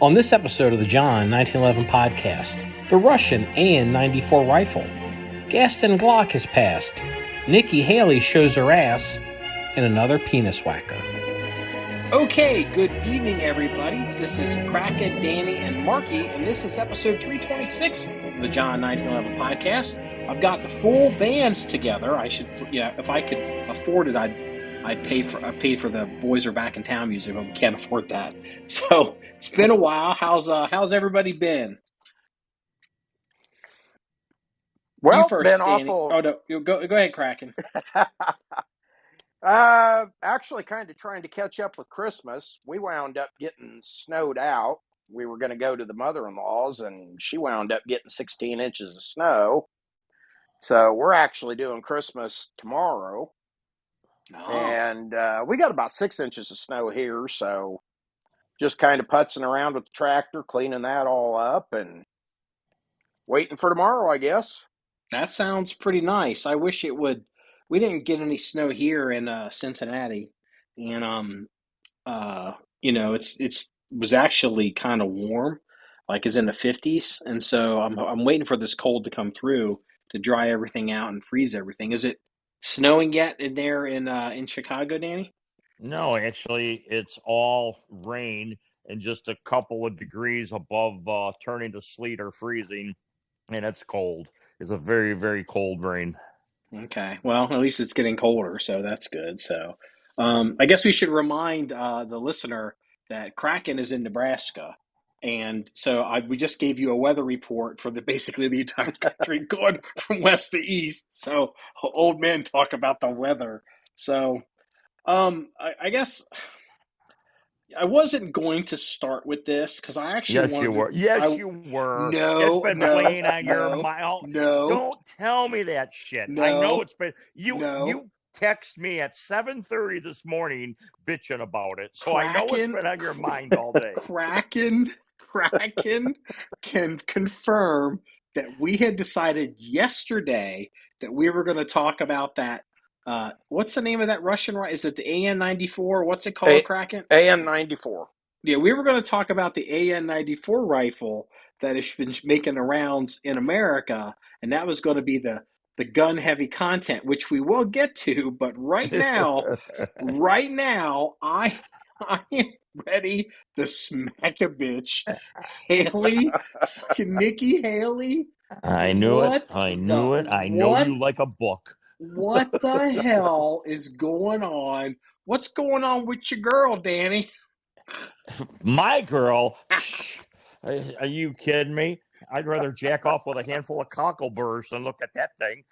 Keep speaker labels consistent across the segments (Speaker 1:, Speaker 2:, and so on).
Speaker 1: On this episode of the John 1911 podcast, the Russian AN-94 rifle, Gaston Glock has passed, Nikki Haley shows her ass, and another penis whacker. Okay, good evening, everybody. This is Kraken, Danny, and Marky, and this is episode 326 of the John 1911 podcast. I've got the full band together. I should, if I could afford it, I'd pay for the Boys Are Back in Town music, but we can't afford that. So it's been a while. How's everybody been?
Speaker 2: Well,
Speaker 1: you first,
Speaker 2: been
Speaker 1: Danny.
Speaker 2: awful.
Speaker 1: Oh no, go ahead, Kraken.
Speaker 2: Actually, kind of trying to catch up with Christmas. We wound up getting snowed out. We were going to go to the mother-in-law's, and she wound up getting 16 inches of snow. So we're actually doing Christmas tomorrow.
Speaker 1: Oh.
Speaker 2: And we got about 6 inches of snow here, so just kind of putzing around with the tractor, cleaning that all up, and waiting for tomorrow, I guess.
Speaker 1: That sounds pretty nice. I wish it would. We didn't get any snow here in Cincinnati, and it was actually kind of warm, like it's in the 50s, and so I'm waiting for this cold to come through to dry everything out and freeze everything. Is it snowing yet in there in Chicago, Danny?
Speaker 3: No, actually, it's all rain and just a couple of degrees above turning to sleet or freezing, and it's cold. It's a very, very cold rain.
Speaker 1: Okay, well, at least it's getting colder, so that's good. So, I guess we should remind the listener that Kraken is in Nebraska, and so we just gave you a weather report for basically the entire country, going from west to east. So, old men talk about the weather. So, I guess I wasn't going to start with this because I actually
Speaker 3: Yes, you were. Yes, you were.
Speaker 1: No,
Speaker 3: it's been
Speaker 1: no,
Speaker 3: playing on your
Speaker 1: no,
Speaker 3: mind.
Speaker 1: no.
Speaker 3: Don't tell me that shit.
Speaker 1: No,
Speaker 3: I know it's been you.
Speaker 1: no.
Speaker 3: You text me at 7:30 this morning bitching about it, so
Speaker 1: Kraken,
Speaker 3: I know it's been on your mind all day.
Speaker 1: Kraken can confirm that we had decided yesterday that we were going to talk about that. What's the name of that Russian rifle? Is it the AN-94? What's it called, Kraken?
Speaker 2: AN-94.
Speaker 1: Yeah, we were going to talk about the AN-94 rifle that has been making the rounds in America, and that was going to be the gun heavy content, which we will get to. But right now, I am ready to smack a bitch. Haley, Nikki Haley.
Speaker 3: I knew it. I know you like a book.
Speaker 1: What the hell is going on? What's going on with your girl, Danny?
Speaker 3: My girl? Are you kidding me? I'd rather jack off with a handful of cockleburrs than look at that thing.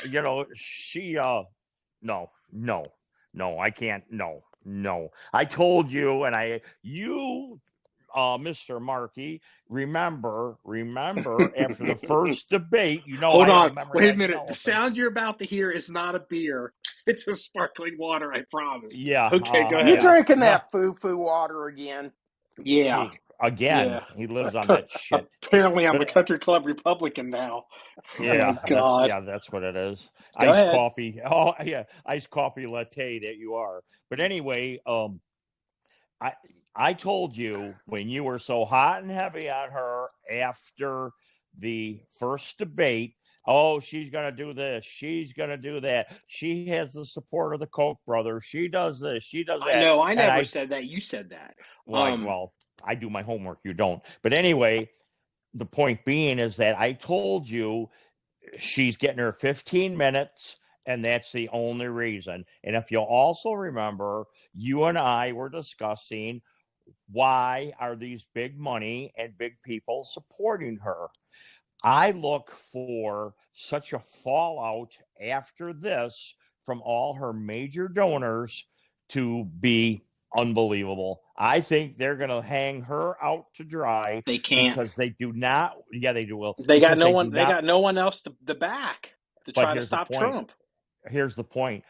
Speaker 3: You know, she, no, I can't, no. I told you, and you, Mr. Marky, remember after the first debate,
Speaker 1: Hold on, wait a minute. The sound you're about to hear is not a beer. It's a sparkling water, I promise.
Speaker 3: Yeah.
Speaker 1: Okay, go ahead.
Speaker 2: You drinking that foo-foo water again?
Speaker 1: Yeah.
Speaker 3: He lives on that shit.
Speaker 1: Apparently, I'm a country club Republican now.
Speaker 3: Yeah,
Speaker 1: oh, God.
Speaker 3: That's what it is.
Speaker 1: Go ahead.
Speaker 3: Coffee. Oh, yeah, iced coffee latte that you are. But anyway, I told you when you were so hot and heavy on her after the first debate, oh, she's going to do this. She's going to do that. She has the support of the Koch brothers. She does this. She does that.
Speaker 1: No, I never said that. You said that.
Speaker 3: Well, I do my homework. You don't. But anyway, the point being is that I told you she's getting her 15 minutes, and that's the only reason. And if you'll also remember, you and I were discussing why are these big money and big people supporting her. I look for such a fallout after this from all her major donors to be unbelievable. I think they're going to hang her out to dry.
Speaker 1: They can't,
Speaker 3: because they do not. Yeah, they do. Well,
Speaker 1: they got no one. They got no one else to back to try to stop Trump.
Speaker 3: Here's the point: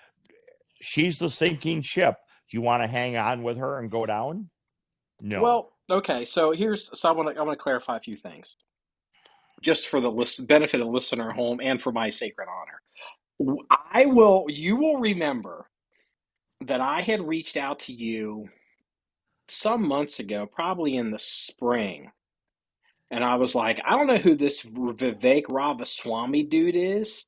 Speaker 3: she's the sinking ship. Do you want to hang on with her and go down? No.
Speaker 1: Well, okay. So I want to clarify a few things, just for the benefit of the listener at home and for my sacred honor. You will remember that I had reached out to you some months ago, probably in the spring, and I was like, I don't know who this Vivek Ramaswamy dude is,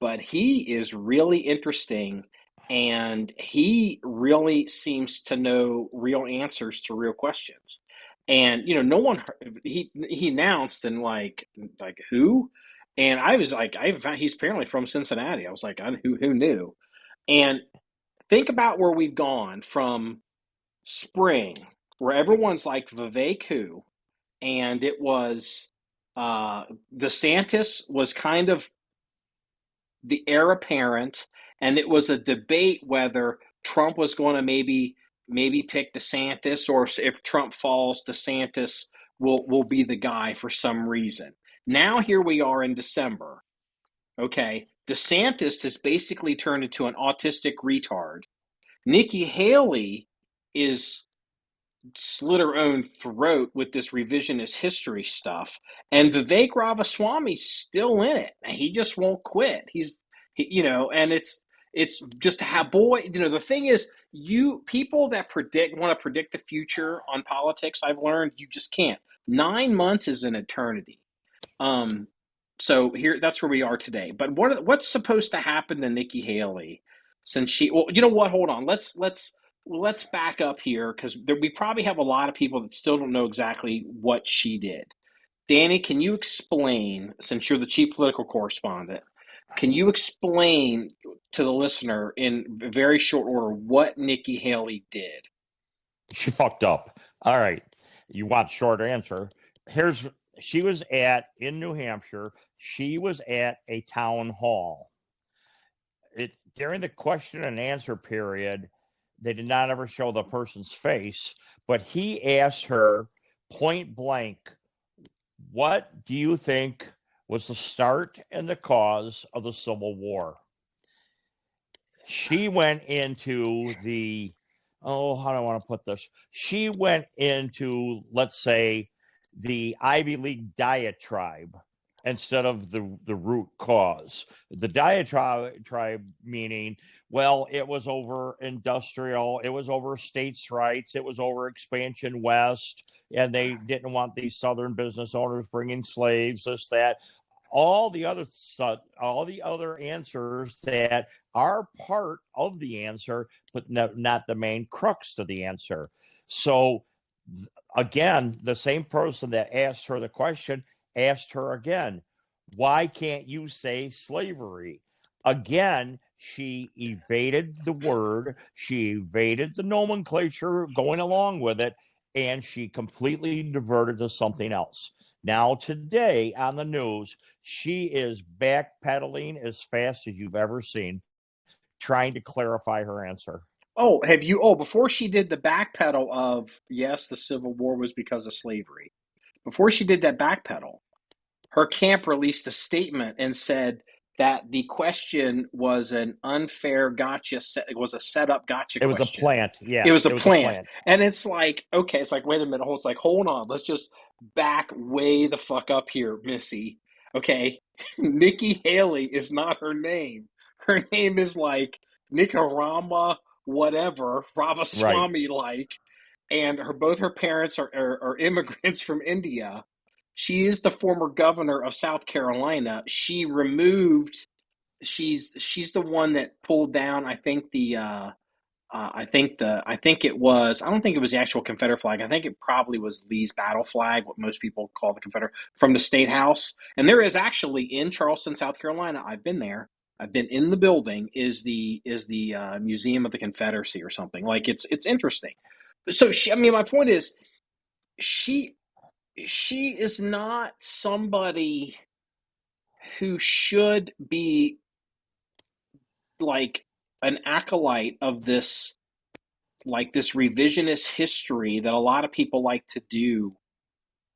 Speaker 1: but he is really interesting, and he really seems to know real answers to real questions. And no one he announced, and like who? And I was like, he's apparently from Cincinnati. I was like, who knew? And think about where we've gone from spring, where everyone's like Vivek who, and it was DeSantis was kind of the heir apparent, and it was a debate whether Trump was going to maybe pick DeSantis, or if Trump falls, DeSantis will be the guy for some reason. Now here we are in December. Okay, DeSantis has basically turned into an autistic retard. Nikki Haley is slit her own throat with this revisionist history stuff, and Vivek Ramaswamy's still in it. He just won't quit. And it's just how the thing is, you people that want to predict the future on politics, I've learned you just can't. 9 months is an eternity. So that's where we are today. But what's supposed to happen to Nikki Haley since you know what? Hold on. Let's back up here, because we probably have a lot of people that still don't know exactly what she did. Danny, can you explain, since you're the chief political correspondent, can you explain to the listener in very short order what Nikki Haley did?
Speaker 3: She fucked up. All right. You want short answer. She was in New Hampshire. She was at a town hall. During the question and answer period, they did not ever show the person's face, but he asked her point blank, what do you think was the start and the cause of the Civil War? She went into how do I want to put this? She went into, let's say, the Ivy League diatribe instead of the root cause. The diatribe meaning, well, it was over industrial, it was over states' rights, it was over expansion west, and they didn't want these southern business owners bringing slaves, this, that. All the other answers that are part of the answer, but not the main crux of the answer. So again, the same person that asked her the question asked her again, why can't you say slavery? Again, she evaded the word, she evaded the nomenclature going along with it, and she completely diverted to something else. Now, today on the news, she is backpedaling as fast as you've ever seen, trying to clarify her answer.
Speaker 1: Oh, before she did the backpedal of, yes, the Civil War was because of slavery, before she did that backpedal, her camp released a statement and said that the question was an unfair gotcha, it was a setup gotcha question.
Speaker 3: It was a plant, yeah.
Speaker 1: It was a plant. And it's like, okay, it's like, wait a minute, it's like, hold on, let's just back way the fuck up here, Missy. Okay, Nikki Haley is not her name. Her name is like Nicarama, whatever, Ramaswamy like, and both her parents are immigrants from India. She is the former governor of South Carolina. She's the one that pulled down, I think I think it was, I don't think it was the actual Confederate flag. I think it probably was Lee's battle flag, what most people call the Confederate, from the State House. And there is actually in Charleston, South Carolina, I've been there. I've been in the building, is the Museum of the Confederacy or something. Like it's interesting. So my point is, she is not somebody who should be like an acolyte of this revisionist history that a lot of people like to do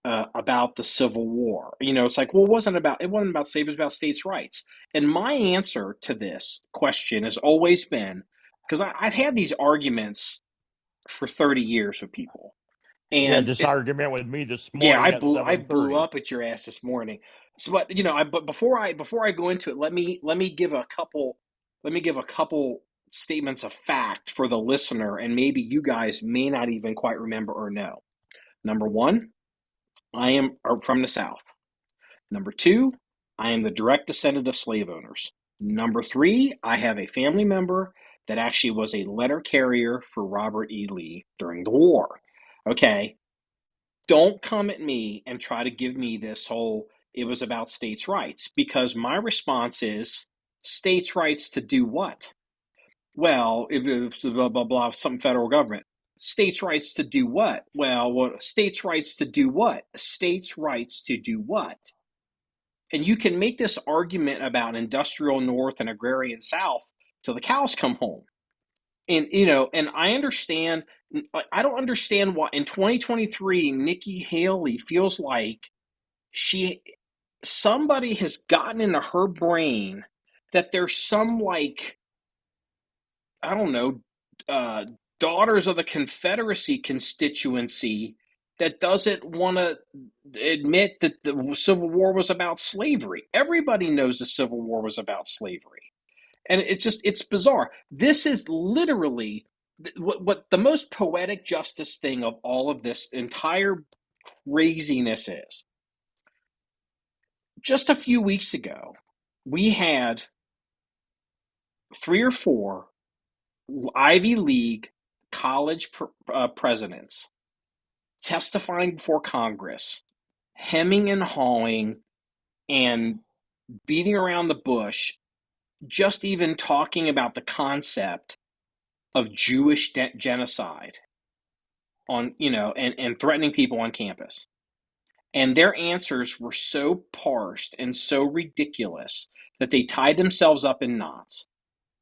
Speaker 1: about the Civil War. It's like, well, it wasn't about slavery, it was about states' rights. And my answer to this question has always been, because I've had these arguments for 30 years with people. And
Speaker 3: this argument with me this morning.
Speaker 1: Yeah, I blew up at your ass this morning. So, but before I go into it, let me give a couple
Speaker 4: statements of fact for the listener, and maybe you guys may not even quite remember or know. Number one, I am from the South. Number two, I am the direct descendant of slave owners. Number three, I have a family member that actually was a letter carrier for Robert E. Lee during the war. Okay, don't come at me and try to give me this whole, it was about states' rights, because my response is, states' rights to do what? Well, it was blah, blah, blah, some federal government. States' rights to do what? Well, states' rights to do what? States' rights to do what? And you can make this argument about industrial North and agrarian South till the cows come home. And, and I don't understand why in 2023, Nikki Haley feels like somebody has gotten into her brain that there's some, like, I don't know, Daughters of the Confederacy constituency that doesn't want to admit that the Civil War was about slavery. Everybody knows the Civil War was about slavery. And it's bizarre. This is literally what the most poetic justice thing of all of this entire craziness is. Just a few weeks ago, we had 3 or 4 Ivy League college presidents testifying before Congress, hemming and hawing and beating around the bush, just even talking about the concept of Jewish genocide on, and threatening people on campus. And their answers were so parsed and so ridiculous that they tied themselves up in knots.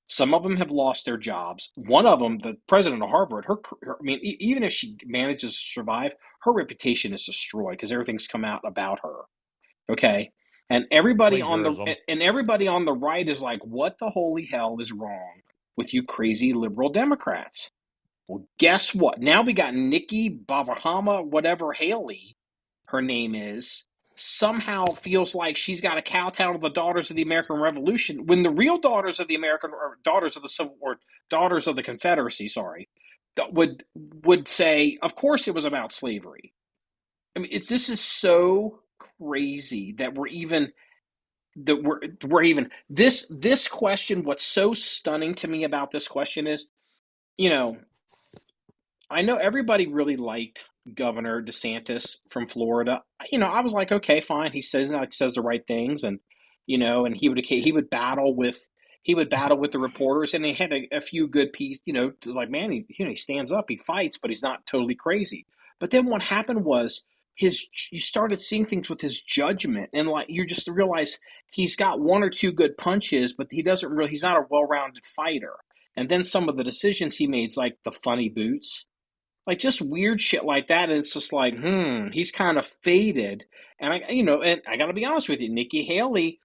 Speaker 4: Some of them have lost their jobs. One of them, the president of Harvard, even if she manages to survive, her reputation is destroyed because everything's come out about her. Okay, and everybody on the right is like, "What the holy hell is wrong with you crazy liberal Democrats?" Well, guess what? Now we got Nikki Bavahama, whatever Haley her name is, somehow feels like she's got to kowtow to the Daughters of the American Revolution, when the real Daughters of the American, or Daughters of the Civil War, Daughters of the Confederacy, would say, of course it was about slavery. I mean, this is so crazy that this question. What's so stunning to me about this question is, I know everybody really liked Governor DeSantis from Florida. I was like, okay, fine. He says the right things, and and he would battle with the reporters, and he had a few good pieces. Like, man, he stands up, he fights, but he's not totally crazy. But then what happened was you started seeing things with his judgment, and like you just realize he's got 1 or 2 good punches, but he's not a well-rounded fighter. And then some of the decisions he made, like the funny boots. Like, just weird shit like that, and it's just like, he's kind of faded. And I got to be honest with you, Nikki Haley,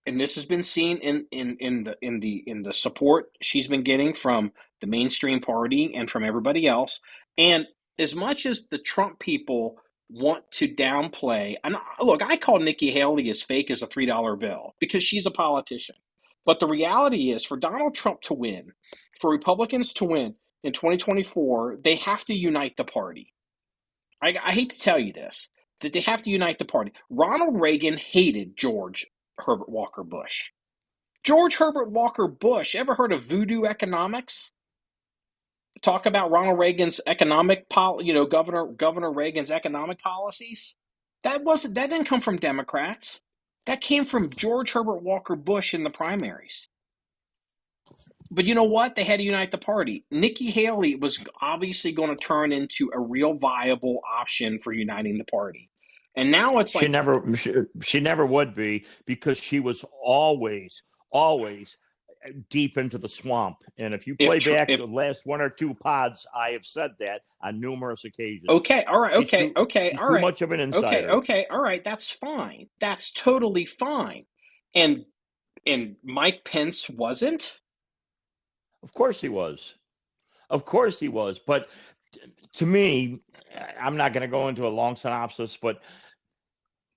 Speaker 4: and this has been seen in the support she's been getting from the mainstream party and from everybody else. And as much as the Trump people want to downplay, and look, I call Nikki Haley as fake as a $3 bill because she's a politician. But the reality is, for Donald Trump to win, for Republicans to win in 2024, they have to unite the party. I hate to tell you this, that they have to unite the party. Ronald Reagan hated George Herbert Walker Bush. George Herbert Walker Bush, ever heard of voodoo economics? Talk about Ronald Reagan's Governor Reagan's economic policies? That didn't come from Democrats. That came from George Herbert Walker Bush in the primaries. But you know what? They had to unite the party. Nikki Haley was obviously going to turn into a real viable option for uniting the party. And now it's like
Speaker 3: she never would be, because she was always deep into the swamp. And if you play back the last 1 or 2 pods, I have said that on numerous occasions.
Speaker 4: Okay, all right,
Speaker 3: she's too much of an insider.
Speaker 4: Okay, all right, that's fine. That's totally fine. And Mike Pence wasn't?
Speaker 3: Of course he was. But to me, I'm not going to go into a long synopsis, but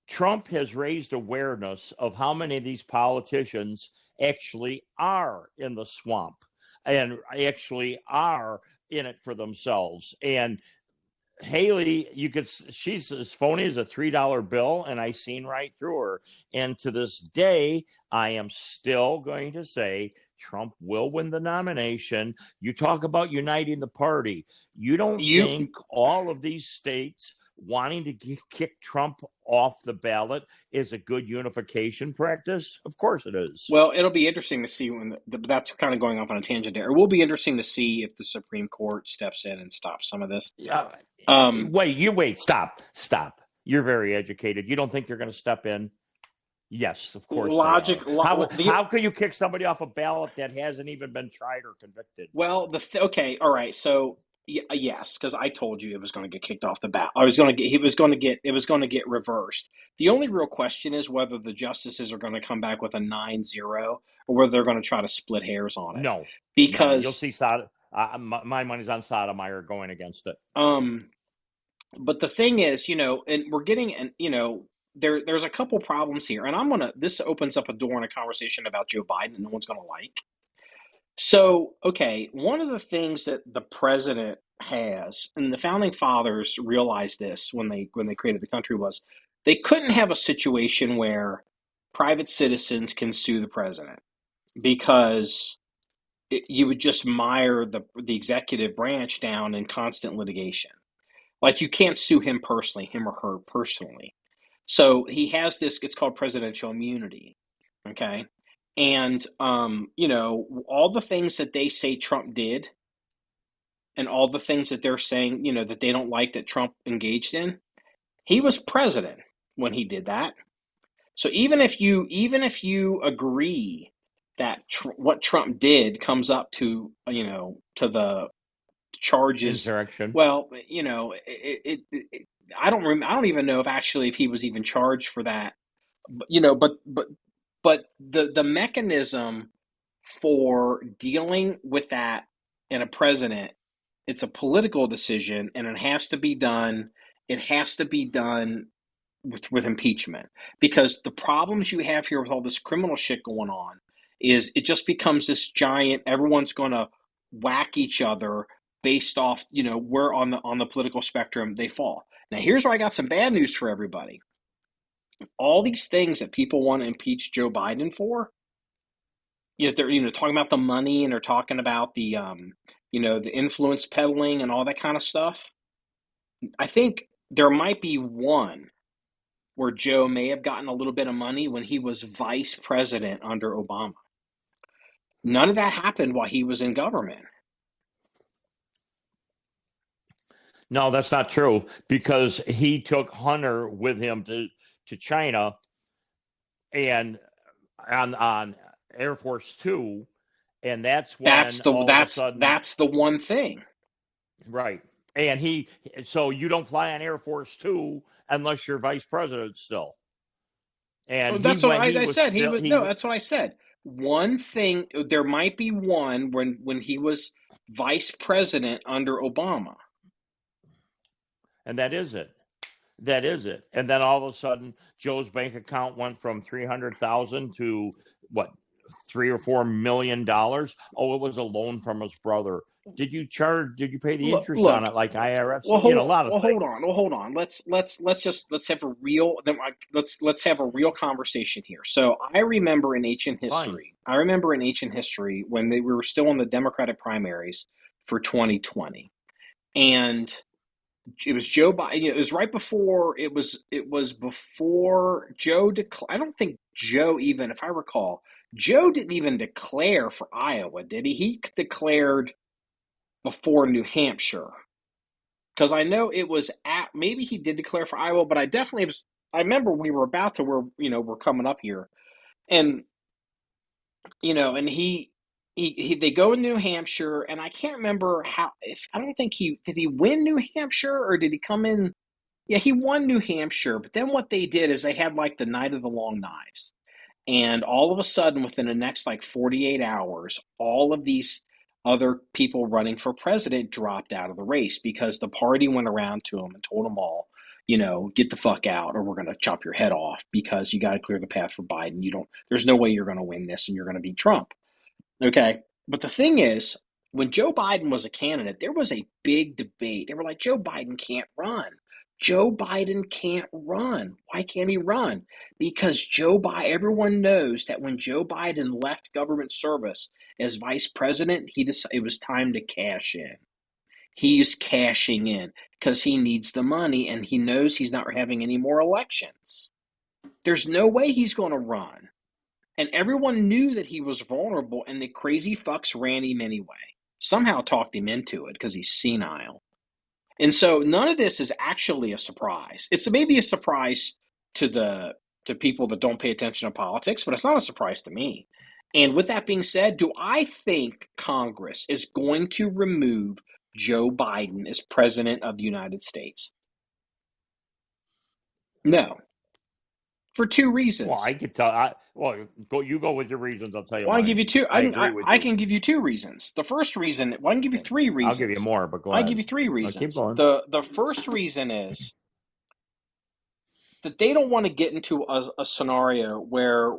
Speaker 3: Trump has raised awareness of how many of these politicians actually are in the swamp. and actually are in it for themselves. And Haley, she's as phony as a $3 bill, and I seen right through her. And to this day, I am still going to say Trump will win the nomination. You talk about uniting the party. You don't think all of these states wanting to kick Trump off the ballot is a good unification practice? Of course it is.
Speaker 4: Well, it'll be interesting to see when that's kind of going off on a tangent there. It will be interesting to see if the Supreme Court steps in and stops some of this.
Speaker 3: Wait, stop. You're very educated. You don't think they're going to step in? Yes, of course. How could you kick somebody off a ballot that hasn't even been tried or convicted?
Speaker 4: Well, okay, all right. So yes, because I told you it was going to get kicked off the ballot. It was going to get reversed. The only real question is whether the justices are going to come back with a 9-0 or whether they're going to try to split hairs on it.
Speaker 3: No,
Speaker 4: because
Speaker 3: you'll see. My money's on Sotomayor going against it.
Speaker 4: But the thing is, and we're getting, and there's a couple problems here, and this opens up a door in a conversation about Joe Biden no one's going to like. So, okay, one of the things that the president has, and the founding fathers realized this when they created the country, was they couldn't have a situation where private citizens can sue the president, because you would just mire the executive branch down in constant litigation. Like, you can't sue him personally, him or her personally. So he has this, it's called presidential immunity, okay? And, all the things that they say Trump did and all the things that they're saying, that they don't like that Trump engaged in, he was president when he did that. So even if you agree that what Trump did comes up to, to the charges.
Speaker 3: Insurrection.
Speaker 4: Well, I don't even know if he was even charged for that. But the mechanism for dealing with that in a president, it's a political decision, and it has to be done. It has to be done with impeachment, because the problems you have here with all this criminal shit going on is it just becomes this giant. Everyone's going to whack each other based off, where on the political spectrum they fall. Now, here's where I got some bad news for everybody. All these things that people want to impeach Joe Biden for, they're talking about the money, and they're talking about the the influence peddling and all that kind of stuff. I think there might be one where Joe may have gotten a little bit of money when he was vice president under Obama. None of that happened while he was in government.
Speaker 3: No, that's not true, because he took Hunter with him to China, and on Air Force Two, and that's when
Speaker 4: that's the one thing,
Speaker 3: right? And so you don't fly on Air Force Two unless you're vice president still. And
Speaker 4: that's what I said. That's what I said. One thing, there might be one when he was vice president under Obama.
Speaker 3: And that is it. And then all of a sudden, Joe's bank account went from $300,000 to what, $3 or $4 million? Oh, it was a loan from his brother. Did you pay the interest on it like IRS?
Speaker 4: Well,
Speaker 3: things.
Speaker 4: Hold on. Let's have a real conversation here. So I remember in ancient history. Fine. I remember in ancient history when we were still in the Democratic primaries for 2020, and it was Joe Biden. It was right before. It was before Joe I don't think Joe even, if I recall, Joe didn't even declare for Iowa, did he? He declared before New Hampshire, because I know it was maybe he did declare for Iowa, but I remember we were about to we're coming up here, and and they go in New Hampshire, and I can't remember I don't think did he win New Hampshire, or did he come in? Yeah, he won New Hampshire, but then what they did is they had like the night of the long knives, and all of a sudden within the next like 48 hours, all of these other people running for president dropped out of the race, because the party went around to them and told them all, get the fuck out, or we're going to chop your head off, because you got to clear the path for Biden. There's no way you're going to win this, and you're going to beat Trump. Okay. But the thing is, when Joe Biden was a candidate, there was a big debate. They were like, Joe Biden can't run. Joe Biden can't run. Why can't he run? Because everyone knows that when Joe Biden left government service as vice president, he decided it was time to cash in. He's cashing in because he needs the money and he knows he's not having any more elections. There's no way he's going to run. And everyone knew that he was vulnerable, and the crazy fucks ran him anyway. Somehow talked him into it because he's senile. And so none of this is actually a surprise. It's maybe a surprise to people that don't pay attention to politics, but it's not a surprise to me. And with that being said, do I think Congress is going to remove Joe Biden as president of the United States? No. For two reasons.
Speaker 3: Well, I could tell. You go with your reasons. I'll tell you.
Speaker 4: Well, I can give you two. I can give you two reasons. The first reason, I can give you three reasons.
Speaker 3: I'll give you more, but go ahead.
Speaker 4: I'll give you three reasons.
Speaker 3: Keep going.
Speaker 4: The first reason is that they don't want to get into a scenario where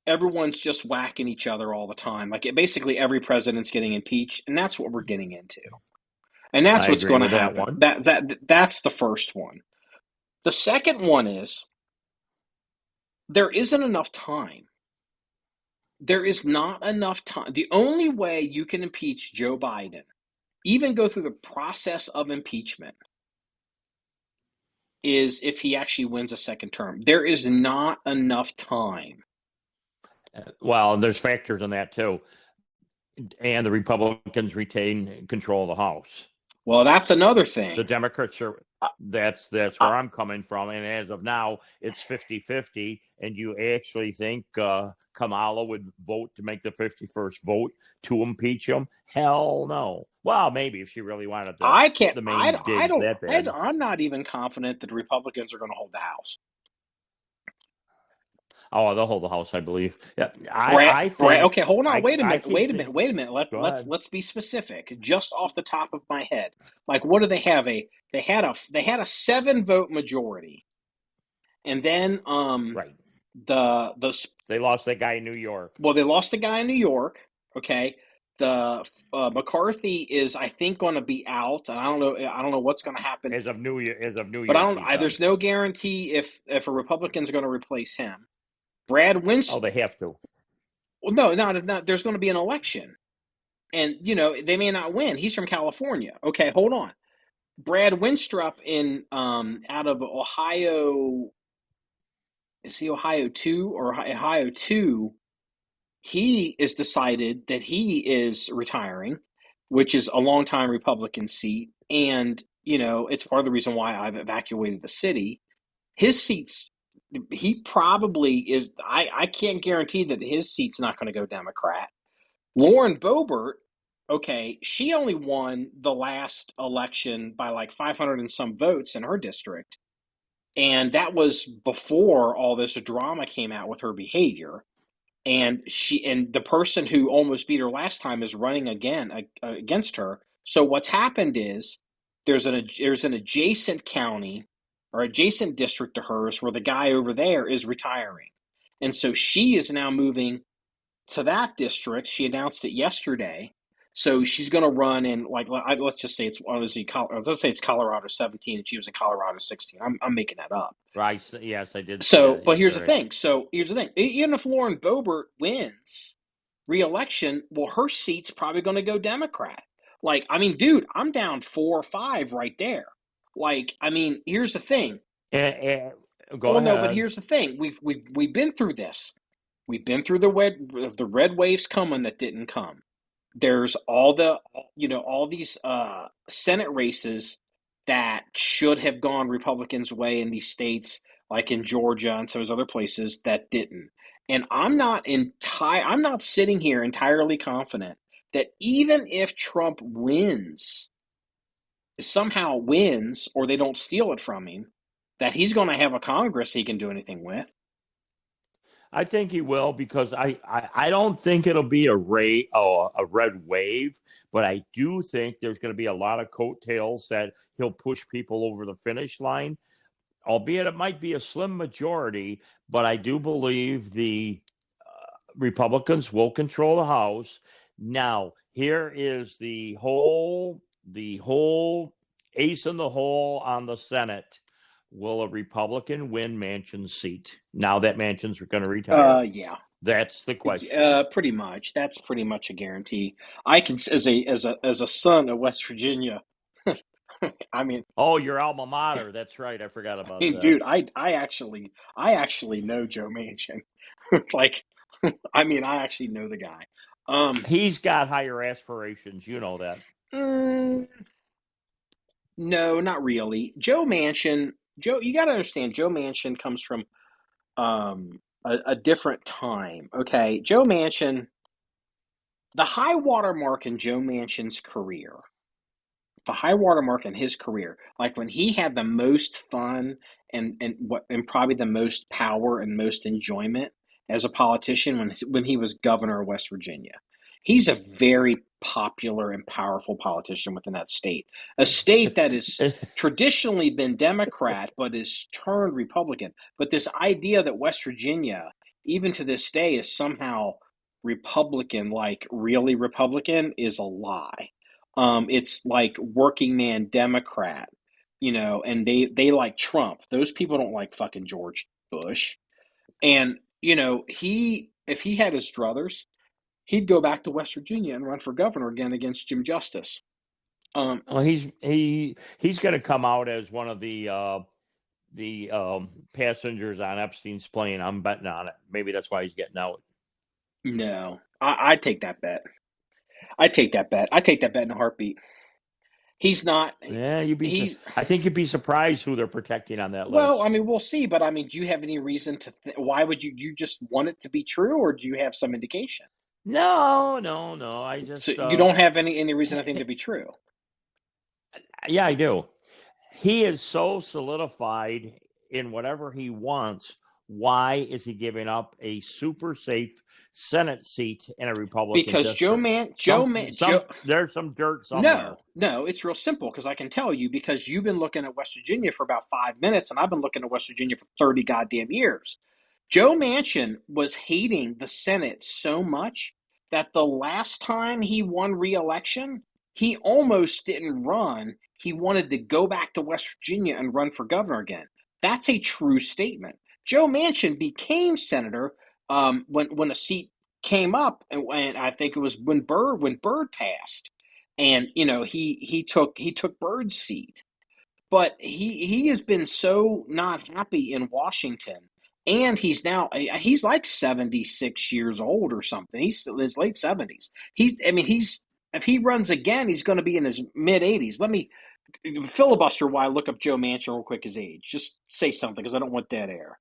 Speaker 4: everyone's just whacking each other all the time. Like basically every president's getting impeached, and that's what we're getting into. And that's what's going to happen. That's the first one. The second one is there isn't enough time. There is not enough time. The only way you can impeach Joe Biden, even go through the process of impeachment, is if he actually wins a second term. There is not enough time.
Speaker 3: Well, there's factors in that too. And the Republicans retain control of the House.
Speaker 4: Well, that's another thing.
Speaker 3: The Democrats are... That's where I'm coming from. And as of now, it's 50-50. And you actually think Kamala would vote to make the 51st vote to impeach him? Hell no. Well, maybe if she really wanted to.
Speaker 4: I'm not even confident that the Republicans are going to hold the House.
Speaker 3: Oh, they'll hold the House, I believe. Yeah,
Speaker 4: I think. Okay, hold on. Wait a minute. Let's be specific. Just off the top of my head, like, what do they have? They had a 7-vote majority, and then
Speaker 3: right. They lost that guy in New York.
Speaker 4: Well, they lost the guy in New York. Okay, the McCarthy is, I think, going to be out, and I don't know what's going to happen
Speaker 3: as of New Year.
Speaker 4: But there's no guarantee if a Republican's going to replace him. Brad Winstrup.
Speaker 3: Oh, they have to.
Speaker 4: Well, no. There's going to be an election, and they may not win. He's from California. Okay, hold on. Brad Winstrup out of Ohio. Is he Ohio 2 or Ohio 2? He is decided that he is retiring, which is a longtime Republican seat, and it's part of the reason why I've evacuated the city. His seat's. He probably is. I can't guarantee that his seat's not going to go Democrat. Lauren Boebert, okay, she only won the last election by like 500 and some votes in her district. And that was before all this drama came out with her behavior. And the person who almost beat her last time is running again against her. So what's happened is there's an adjacent county or adjacent district to hers where the guy over there is retiring. And so she is now moving to that district. She announced it yesterday. So she's going to run in, let's just say it's Colorado 17 and she was in Colorado 16. I'm making that up.
Speaker 3: Right. Yes, I did.
Speaker 4: So, but here's the thing. Even if Lauren Boebert wins re-election, well, her seat's probably going to go Democrat. Dude, I'm down 4 or 5 right there. Here's the thing.
Speaker 3: Go ahead.
Speaker 4: No, but here's the thing. We've been through this. We've been through the red waves coming that didn't come. There's all these Senate races that should have gone Republicans' way in these states, like in Georgia and some of those other places that didn't. And I'm not sitting here entirely confident that even if Trump somehow wins, or they don't steal it from him, that he's going to have a Congress he can do anything with.
Speaker 3: I think he will, because I don't think it'll be a red wave, but I do think there's going to be a lot of coattails that he'll push people over the finish line, albeit it might be a slim majority. But I do believe the Republicans will control the House. Now, here is the whole ace in the hole on the Senate. Will a Republican win Manchin's seat? Now that Manchin's going to retire.
Speaker 4: Yeah.
Speaker 3: That's the question.
Speaker 4: Pretty much. That's pretty much a guarantee. I can, as a son of West Virginia. I mean,
Speaker 3: oh, your alma mater. That's right. I forgot about that.
Speaker 4: Dude, I actually know Joe Manchin. Like, I mean, I actually know the guy.
Speaker 3: He's got higher aspirations. You know that.
Speaker 4: No, not really. Joe Manchin. You got to understand. Joe Manchin comes from a different time. Okay, Joe Manchin. The high water mark in Joe Manchin's career. The high watermark in his career, like when he had the most fun and probably the most power and most enjoyment as a politician when he was governor of West Virginia. He's a very popular and powerful politician within that state, a state that has traditionally been Democrat but is turned Republican. But this idea that West Virginia, even to this day, is somehow Republican, like really Republican, is a lie. It's like working man Democrat, and they like Trump. Those people don't like fucking George Bush. And, if he had his druthers, he'd go back to West Virginia and run for governor again against Jim Justice.
Speaker 3: Well, he's going to come out as one of the passengers on Epstein's plane. I'm betting on it. Maybe that's why he's getting out.
Speaker 4: No, I'd take that bet. I take that bet in a heartbeat. He's not.
Speaker 3: Yeah, I think you'd be surprised who they're protecting on that list.
Speaker 4: Well, I mean, we'll see. But I mean, do you have any reason to? Why would you just want it to be true, or do you have some indication?
Speaker 3: No. I just
Speaker 4: so you don't have any reason I think to be true.
Speaker 3: Yeah, I do. He is so solidified in whatever he wants. Why is he giving up a super safe Senate seat in a Republican
Speaker 4: because
Speaker 3: district? There's some dirt somewhere.
Speaker 4: No, it's real simple because I can tell you because you've been looking at West Virginia for about 5 minutes and I've been looking at West Virginia for 30 goddamn years. Joe Manchin was hating the Senate so much that the last time he won re-election, he almost didn't run. He wanted to go back to West Virginia and run for governor again. That's a true statement. Joe Manchin became senator when a seat came up, and I think it was when Byrd passed, and he took Byrd's seat, but he has been so not happy in Washington, and he's like 76 years old or something. He's still in his late 70s. If he runs again, he's going to be in his mid 80s. Let me filibuster while I look up Joe Manchin real quick. His age. Just say something because I don't want dead air.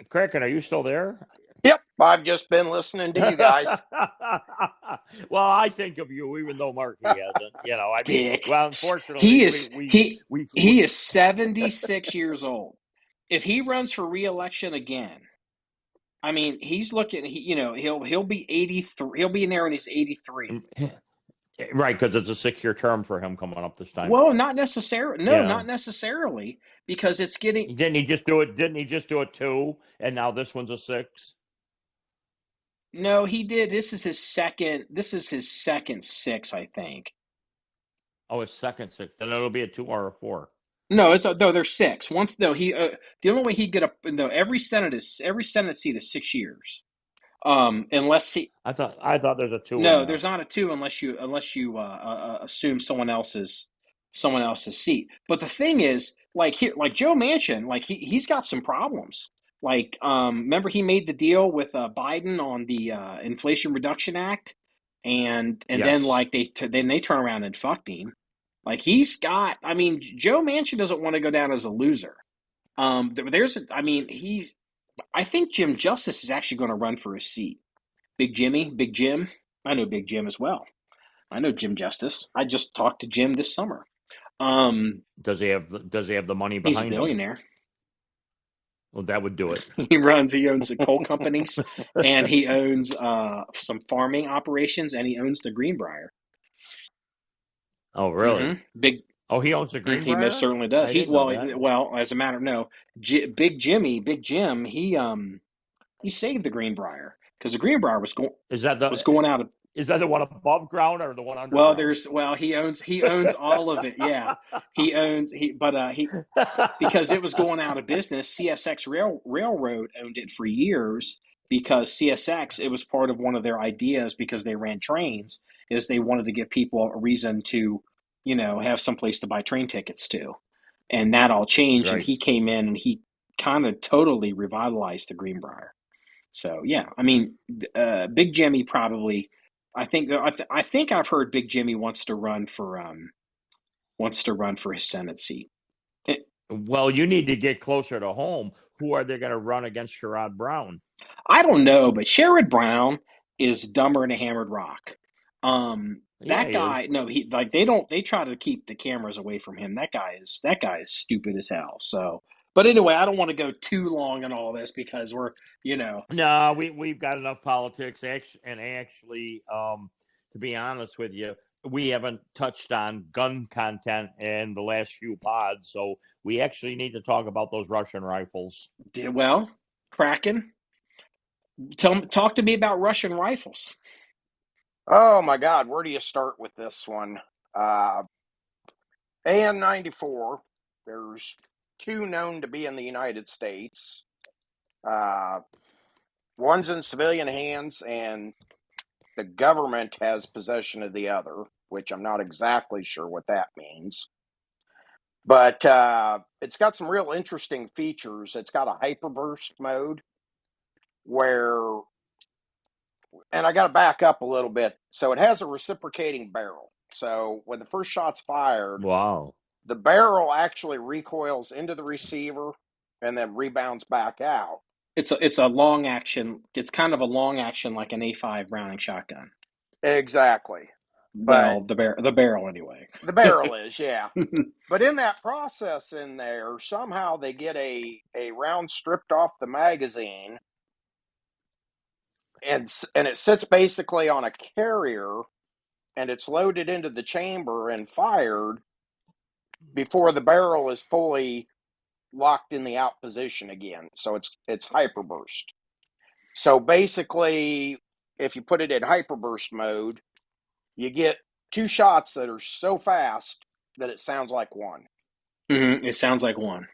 Speaker 3: Kraken, are you still there?
Speaker 2: Yep, I've just been listening to you guys.
Speaker 3: Well, I think of you, even though Marky hasn't.
Speaker 4: Dick.
Speaker 3: Well, unfortunately,
Speaker 4: he is 76 years old. If he runs for re-election again, I mean, he's looking. He'll be 83. He'll be in there when he's 83.
Speaker 3: Right, because it's a 6-year term for him coming up this time.
Speaker 4: Well, not necessarily. No, not necessarily, because it's getting.
Speaker 3: Didn't he just do it 2, and now this one's a 6?
Speaker 4: No, he did. This is his second 6, I think.
Speaker 3: Oh, his second 6. Then it'll be a 2 or a 4.
Speaker 4: No, there's 6. Once though the only way he'd get up. No, every Senate seat is 6 years. Unless he,
Speaker 3: I thought there's a 2.
Speaker 4: No, there's not a 2 unless you assume someone else's seat. But the thing is, like Joe Manchin, like he's got some problems. Like, remember he made the deal with Biden on the Inflation Reduction Act, and yes. Then like they turn around and fucked him. Like Joe Manchin doesn't want to go down as a loser. I think Jim Justice is actually going to run for his seat. Big Jim. I know Big Jim as well. I know Jim Justice. I just talked to Jim this summer.
Speaker 3: Does he have the money behind him?
Speaker 4: He's a billionaire.
Speaker 3: Well, that would do it.
Speaker 4: He owns the coal companies, and he owns some farming operations, and he owns the Greenbrier.
Speaker 3: Oh, really?
Speaker 4: Mm-hmm.
Speaker 3: Oh, he owns the Greenbrier?
Speaker 4: He most certainly does. As a matter of Big Jim, He saved the Greenbrier because the Greenbrier was
Speaker 3: Is that
Speaker 4: going out of.
Speaker 3: Is that the one above ground or the one
Speaker 4: Well,
Speaker 3: underground?
Speaker 4: he owns all of it. Yeah, because it was going out of business. CSX Railroad owned it for years because CSX, it was part of one of their ideas because they ran trains, is they wanted to give people a reason to, have someplace to buy train tickets to. And that all changed, and
Speaker 3: Right.
Speaker 4: he came in and he kind of totally revitalized the Greenbrier. So yeah, I mean, Big Jimmy probably. I think I've heard Big Jimmy wants to run for his Senate seat.
Speaker 3: Well, you need to get closer to home. Who are they going to run against Sherrod Brown?
Speaker 4: I don't know, but Sherrod Brown is dumber than a hammered rock. That guy, no, they try to keep the cameras away from him. That guy is stupid as hell. So, but anyway, I don't want to go too long on all this because we're,
Speaker 3: No, we've got enough politics. Actually, to be honest with you, we haven't touched on gun content in the last few pods, so we actually need to talk about those Russian rifles.
Speaker 4: Well, Kraken, talk to me about Russian rifles.
Speaker 2: Oh my God, where do you start with this one? AN-94, there's 2 known to be in the United States. One's in civilian hands, and the government has possession of the other, which I'm not exactly sure what that means. But it's got some real interesting features. It's got a hyperburst mode where, and I got to back up a little bit. So it has a reciprocating barrel. So when the first shot's fired,
Speaker 3: Wow.
Speaker 2: the barrel actually recoils into the receiver and then rebounds back out.
Speaker 4: It's a long action. It's kind of a long action like an A5 Browning shotgun.
Speaker 2: Exactly.
Speaker 4: Well, the barrel anyway.
Speaker 2: The barrel is, yeah. But in that process in there, somehow they get a round stripped off the magazine, and it sits basically on a carrier, and it's loaded into the chamber and fired before the barrel is fully locked in the out position again. So it's hyperburst. So basically, if you put it in hyperburst mode, you get 2 shots that are so fast that it sounds like one.
Speaker 4: Mm-hmm. It sounds like one.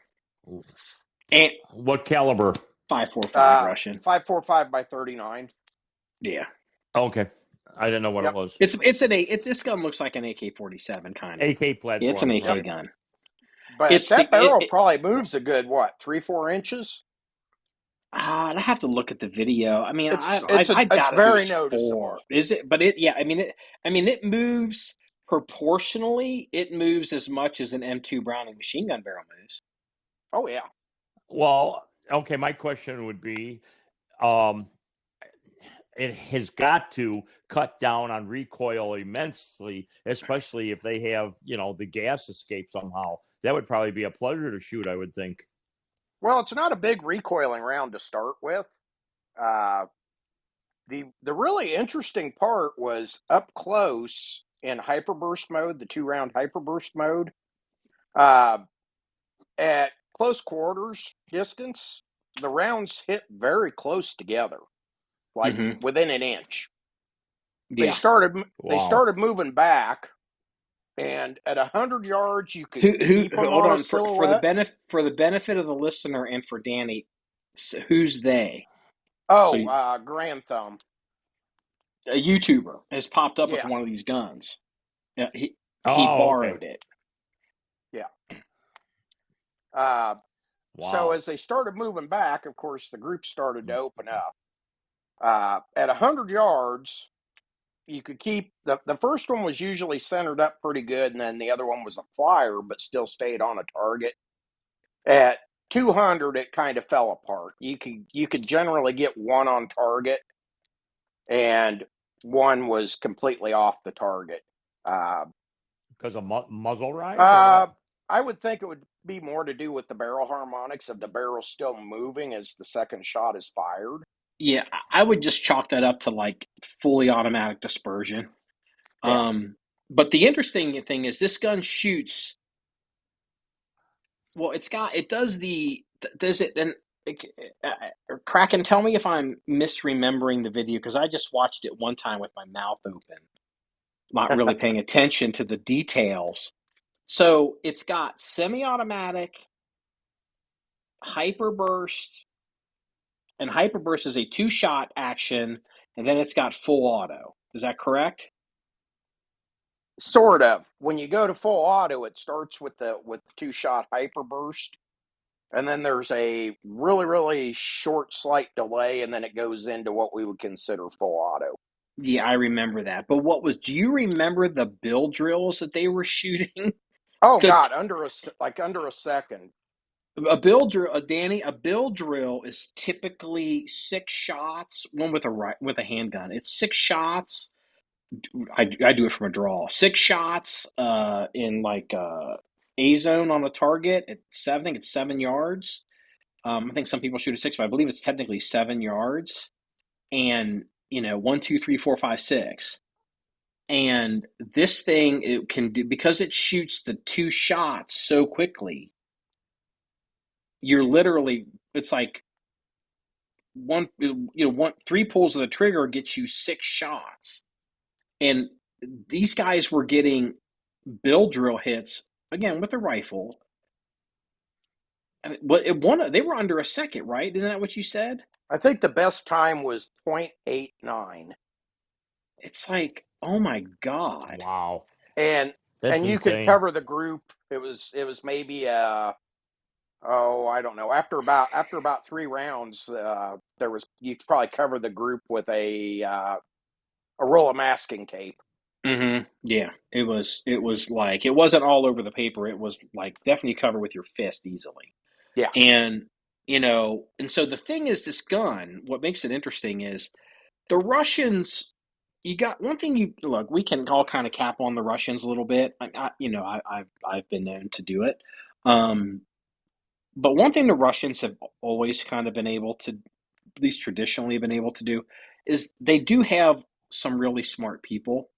Speaker 4: And
Speaker 3: what caliber?
Speaker 4: 5.45 Russian.
Speaker 2: 5.45 by 39.
Speaker 4: Yeah.
Speaker 3: Okay. I didn't know what it was.
Speaker 4: This gun looks like an AK-47 kind of.
Speaker 3: AK platform.
Speaker 4: Yeah, it's an AK gun.
Speaker 2: But that barrel probably moves a good 3-4 inches.
Speaker 4: I'd have to look at the video. I mean, I
Speaker 2: it's very noticeable.
Speaker 4: Is it? But it moves proportionally. It moves as much as an M2 Browning machine gun barrel moves.
Speaker 2: Oh yeah.
Speaker 3: Well, okay. My question would be, it has got to cut down on recoil immensely, especially if they have, the gas escape somehow. That would probably be a pleasure to shoot, I would think.
Speaker 2: Well, it's not a big recoiling round to start with. The really interesting part was up close in hyperburst mode, the 2-round hyperburst mode. At close quarters distance, the rounds hit very close together, like within an inch.
Speaker 4: Yeah.
Speaker 2: They started moving back, and at 100 yards, you could keep them
Speaker 4: hold on
Speaker 2: for
Speaker 4: the benefit of the listener and for Danny. Who's they?
Speaker 2: Garand Thumb,
Speaker 4: a YouTuber, has popped up with one of these guns. He borrowed it.
Speaker 2: Yeah.
Speaker 3: Wow.
Speaker 2: So as they started moving back, of course, the group started to open up. At 100 yards, you could keep the first one was usually centered up pretty good, and then the other one was a flyer, but still stayed on a target. At 200, it kind of fell apart. You could generally get one on target, and one was completely off the target.
Speaker 3: Because of muzzle rise?
Speaker 2: I would think it would be more to do with the barrel harmonics of the barrel still moving as the second shot is fired.
Speaker 4: Yeah, I would just chalk that up to like fully automatic dispersion.
Speaker 2: Yeah.
Speaker 4: But the interesting thing is this gun shoots. Well, does it, and Kraken, tell me if I'm misremembering the video, because I just watched it one time with my mouth open, not really paying attention to the details. So it's got semi-automatic, hyperburst, and hyperburst is a 2-shot action, and then it's got full auto. Is that correct?
Speaker 2: Sort of. When you go to full auto, it starts with the 2-shot hyperburst, and then there's a really, really short, slight delay, and then it goes into what we would consider full auto.
Speaker 4: Yeah, I remember that. But do you remember the bill drills that they were shooting?
Speaker 2: Oh God, under a second.
Speaker 4: A bill drill, Danny. A bill drill is typically 6 shots. One with a handgun. It's 6 shots. I do it from a draw. 6 shots in like A zone on a target at 7. I think it's 7 yards. I think some people shoot at 6, but I believe it's technically 7 yards. And 1, 2, 3, 4, 5, 6. And this thing, it can do, because it shoots the 2 shots so quickly. You're literally, it's like 3 pulls of the trigger gets you 6 shots. And these guys were getting bill drill hits again with a rifle. They were under a second, right? Isn't that what you said?
Speaker 2: I think the best time was .89.
Speaker 4: It's like, oh my God.
Speaker 3: Wow.
Speaker 2: And
Speaker 3: That's
Speaker 2: you
Speaker 3: insane.
Speaker 2: could cover the group. It was maybe I don't know. After about 3 rounds, you could probably cover the group with a roll of masking tape.
Speaker 4: Mm-hmm. Yeah, it was like, it wasn't all over the paper. It was like definitely covered with your fist easily.
Speaker 2: Yeah.
Speaker 4: And and so the thing is, this gun, what makes it interesting is the Russians. You got one thing. Look, we can all kind of cap on the Russians a little bit. I've been known to do it. But one thing the Russians have always kind of been able to, at least traditionally, been able to do, is they do have some really smart people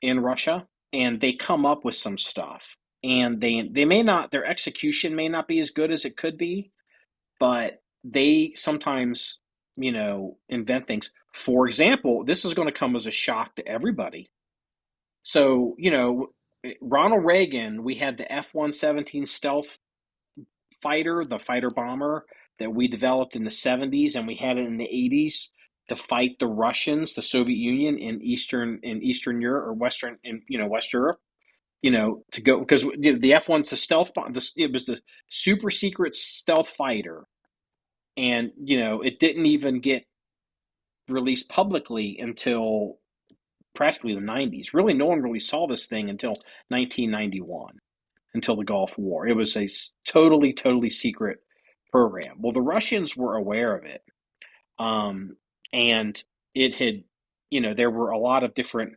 Speaker 4: in Russia, and they come up with some stuff. And they may not, their execution may not be as good as it could be, but they sometimes, invent things. For example, this is going to come as a shock to everybody. So, Ronald Reagan, we had the F-117 stealth fighter, the fighter bomber that we developed in the 70s, and we had it in the 80s to fight the Russians, the Soviet Union in Eastern Europe, or Western, in West Europe. To go, because the F-1's the stealth bomb. It was the super secret stealth fighter, and it didn't even get released publicly until practically the 90s. Really, no one really saw this thing until 1991, until the Gulf War. It was a totally secret program. Well, the Russians were aware of it, and it had, there were a lot of different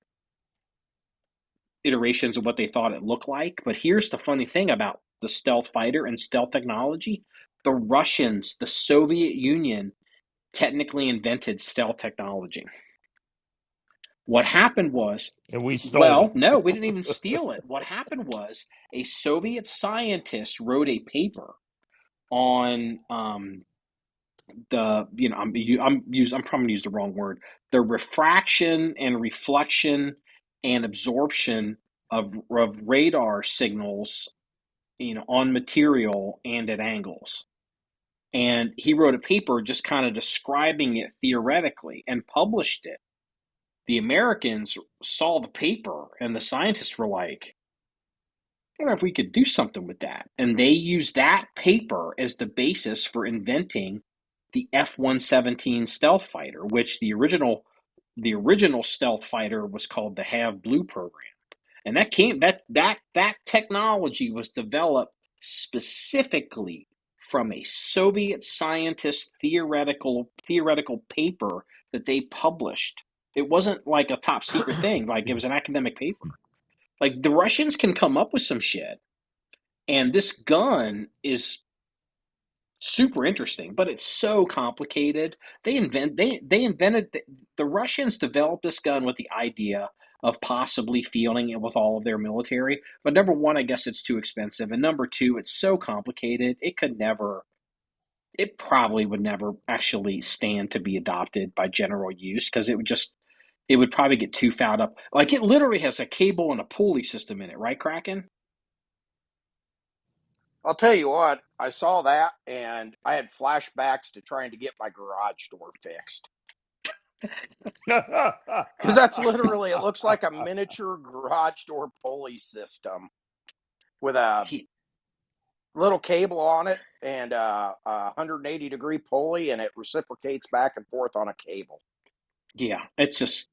Speaker 4: iterations of what they thought it looked like. But here's the funny thing about the stealth fighter and stealth technology: the Russians, the Soviet Union, technically invented stealth technology. What happened was,
Speaker 3: And we stole it.
Speaker 4: no, we didn't even steal it. What happened was, a Soviet scientist wrote a paper on I'm probably going to use the wrong word, the refraction and reflection and absorption of radar signals, on material and at angles. And he wrote a paper just kind of describing it theoretically and published it. The Americans saw the paper, and the scientists were like, I don't know if we could do something with that. And they used that paper as the basis for inventing the F-117 stealth fighter, which the original stealth fighter was called the Have Blue program. And that technology was developed specifically from a Soviet scientist theoretical paper that they published. It wasn't like a top secret thing, like it was an academic paper. Like, the Russians can come up with some shit, and this gun is super interesting, but it's so complicated. They invented the Russians developed this gun with the idea of possibly fielding it with all of their military. But number one, I guess it's too expensive, and number two, it's so complicated it it probably would never actually stand to be adopted by general use because it would probably get too fouled up. Like it literally has a cable and a pulley system in it, right, Kraken?
Speaker 2: I'll tell you what, I saw that and I had flashbacks to trying to get my garage door fixed. Because that's literally, it looks like a miniature garage door pulley system with a little cable on it and a 180-degree pulley, and it reciprocates back and forth on a cable.
Speaker 4: Yeah, it's just...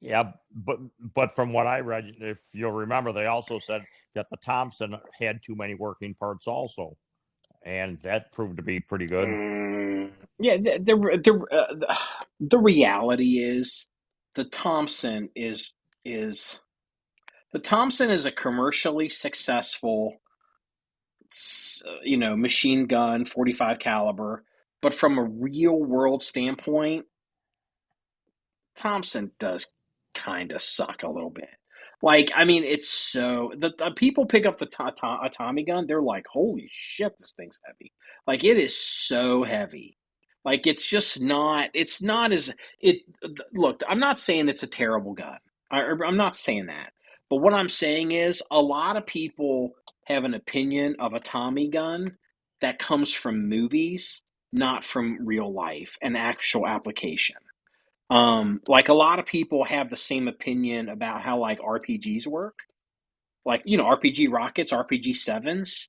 Speaker 3: Yeah, but from what I read, if you'll remember, they also said that the Thompson had too many working parts also, and that proved to be pretty good.
Speaker 4: Yeah, the reality is the Thompson is a commercially successful, machine gun, 45 caliber, but from a real world standpoint, Thompson does kind of suck a little bit. Like, I mean, it's so the people pick up the a Tommy gun, they're like, "Holy shit, this thing's heavy!" Like, it is so heavy. Like, it's just not. It's not as it. Look, I'm not saying it's a terrible gun. I'm not saying that. But what I'm saying is, a lot of people have an opinion of a Tommy gun that comes from movies, not from real life and actual application. Like a lot of people have the same opinion about how like RPGs work, like RPG rockets, RPG sevens,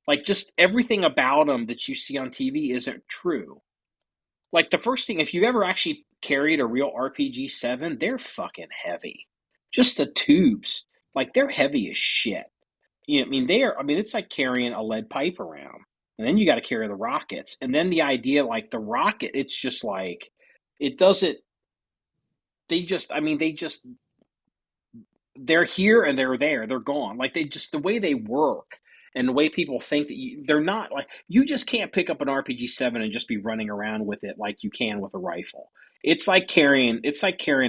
Speaker 4: like just everything about them that you see on TV isn't true. Like the first thing, if you ever actually carried a real RPG 7, they're fucking heavy. Just the tubes, like they're heavy as shit. I mean, it's like carrying a lead pipe around, and then you got to carry the rockets, and then the idea, like the rocket, it's just like it doesn't. They're here and they're there. They're gone. Like the way they work and the way people think that they're not like, you just can't pick up an RPG 7 and just be running around with it like you can with a rifle. It's like carrying a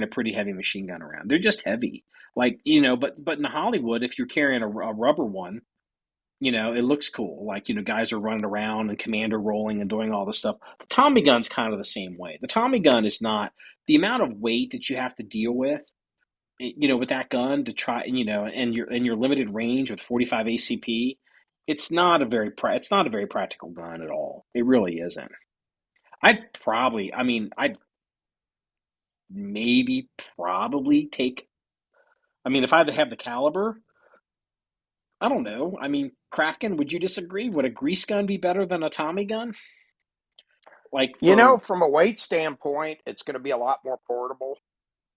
Speaker 4: pretty heavy machine gun around. They're just heavy. Like, but in Hollywood, if you're carrying a rubber one, it looks cool. Like, guys are running around and commander rolling and doing all this stuff. The Tommy gun's kind of the same way. The Tommy gun is not the amount of weight that you have to deal with, with that gun to try, and your limited range with 45 ACP. It's not a very practical gun at all. It really isn't. I'd maybe probably take. I mean, if I had to have the caliber, I don't know. I mean, Kraken, would you disagree? Would a grease gun be better than a Tommy gun? Like
Speaker 2: From a weight standpoint, it's going to be a lot more portable.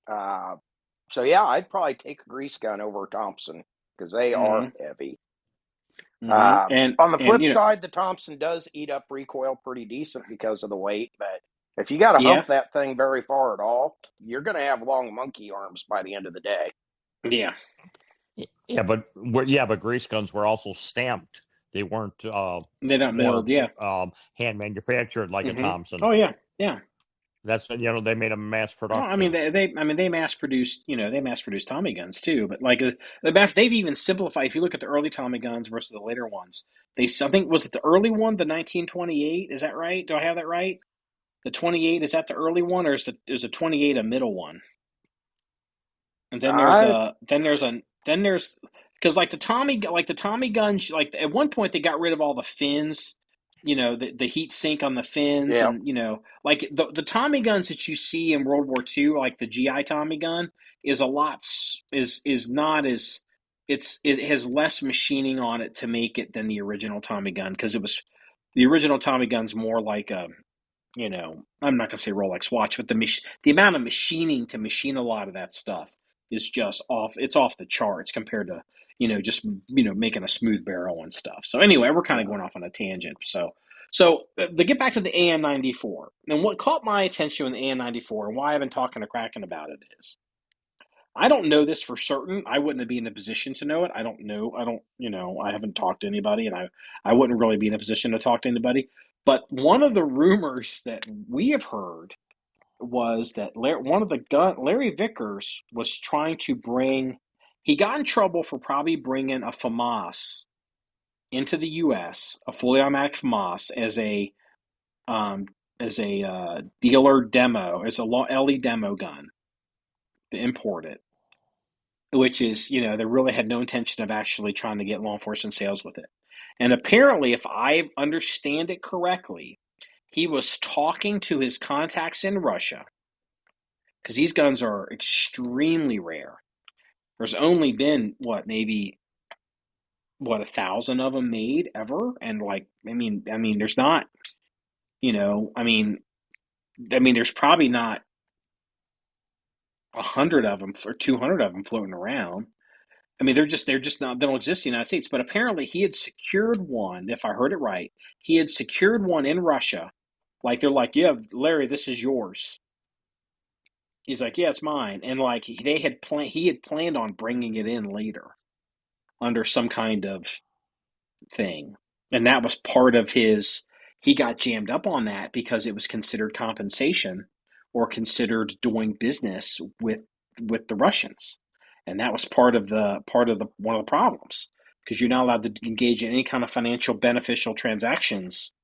Speaker 2: So yeah, I'd probably take a grease gun over a Thompson because they are heavy.
Speaker 4: And
Speaker 2: on the flip side, the Thompson does eat up recoil pretty decent because of the weight. But if you got to hump that thing very far at all, you're going to have long monkey arms by the end of the day.
Speaker 4: Yeah.
Speaker 3: Yeah, but grease guns were also stamped. They weren't.
Speaker 4: They're not milled. Yeah.
Speaker 3: Hand manufactured like a Thompson.
Speaker 4: Oh yeah, yeah.
Speaker 3: That's they made a mass production.
Speaker 4: Well, I mean they mass produced Tommy guns too, but like they've even simplified. If you look at the early Tommy guns versus the later ones, I think was it the early one, the 1928? Is that right? Do I have that right? The 28, is that the early one, or is the 28 a middle one? And then there's because like the Tommy guns, like at one point they got rid of all the fins. The heat sink on the fins, and like the Tommy guns that you see in World War II, like the GI Tommy gun, is not as it has less machining on it to make it than the original Tommy gun, because the original Tommy gun's more like a, I'm not gonna say Rolex watch, but the amount of machining to machine a lot of that stuff is just off. It's off the charts compared to just making a smooth barrel and stuff. So anyway, we're kind of going off on a tangent. So to get back to the AN-94, and what caught my attention in the AN-94 and why I've been talking to Kraken about it is, I don't know this for certain. I wouldn't be in a position to know it. I don't know. I haven't talked to anybody, and I wouldn't really be in a position to talk to anybody. But one of the rumors that we have heard was that Larry Vickers was trying to bring. He got in trouble for probably bringing a FAMAS into the U.S., a fully automatic FAMAS, as a as a dealer demo, as a LE demo gun to import it, which is, they really had no intention of actually trying to get law enforcement sales with it. And apparently, if I understand it correctly, he was talking to his contacts in Russia, because these guns are extremely rare. There's only been, maybe 1,000 of them made ever, and there's not, there's probably not 100 of them or 200 of them floating around. They're just not, they don't exist in the United States. But apparently, he had secured one. If I heard it right, he had secured one in Russia. Like, they're like, "Yeah, Larry, this is yours." He's like, "Yeah, it's mine." And like, he had planned on bringing it in later under some kind of thing. And that was part of he got jammed up on that because it was considered compensation or considered doing business with the Russians. And that was part of the one of the problems, because you're not allowed to engage in any kind of financial beneficial transactions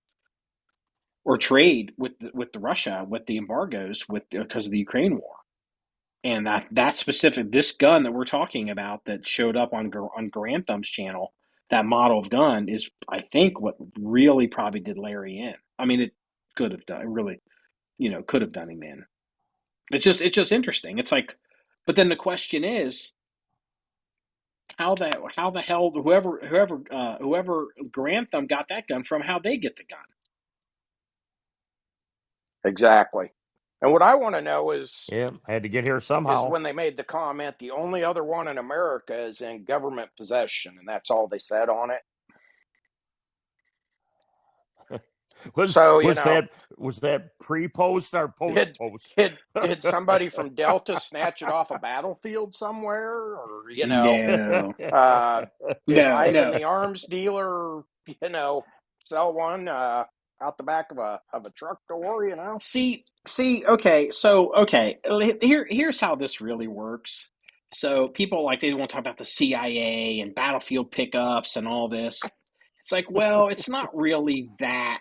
Speaker 4: or trade with the Russia, with the embargoes, because of the Ukraine war. And that specific, this gun that we're talking about that showed up on Garand Thumb's channel, that model of gun is, I think, what really probably did Larry in. It could have done, it really, could have done him in. It's just interesting. It's like, but then the question is, how the hell whoever Garand Thumb got that gun from, how'd they get the gun?
Speaker 2: Exactly. And what I want to know is,
Speaker 3: Yeah, had to get here somehow.
Speaker 2: when they made the comment, the only other one in America is in government possession, and that's all they said on it.
Speaker 3: Was that pre-post or post-post?
Speaker 2: Did somebody from Delta snatch it off a battlefield somewhere, or
Speaker 4: No.
Speaker 2: did Ivan the arms dealer sell one out the back of a truck door?
Speaker 4: See, okay, here's how this really works. So people, like, they want to talk about the CIA and battlefield pickups and all this. It's like, well, it's not really that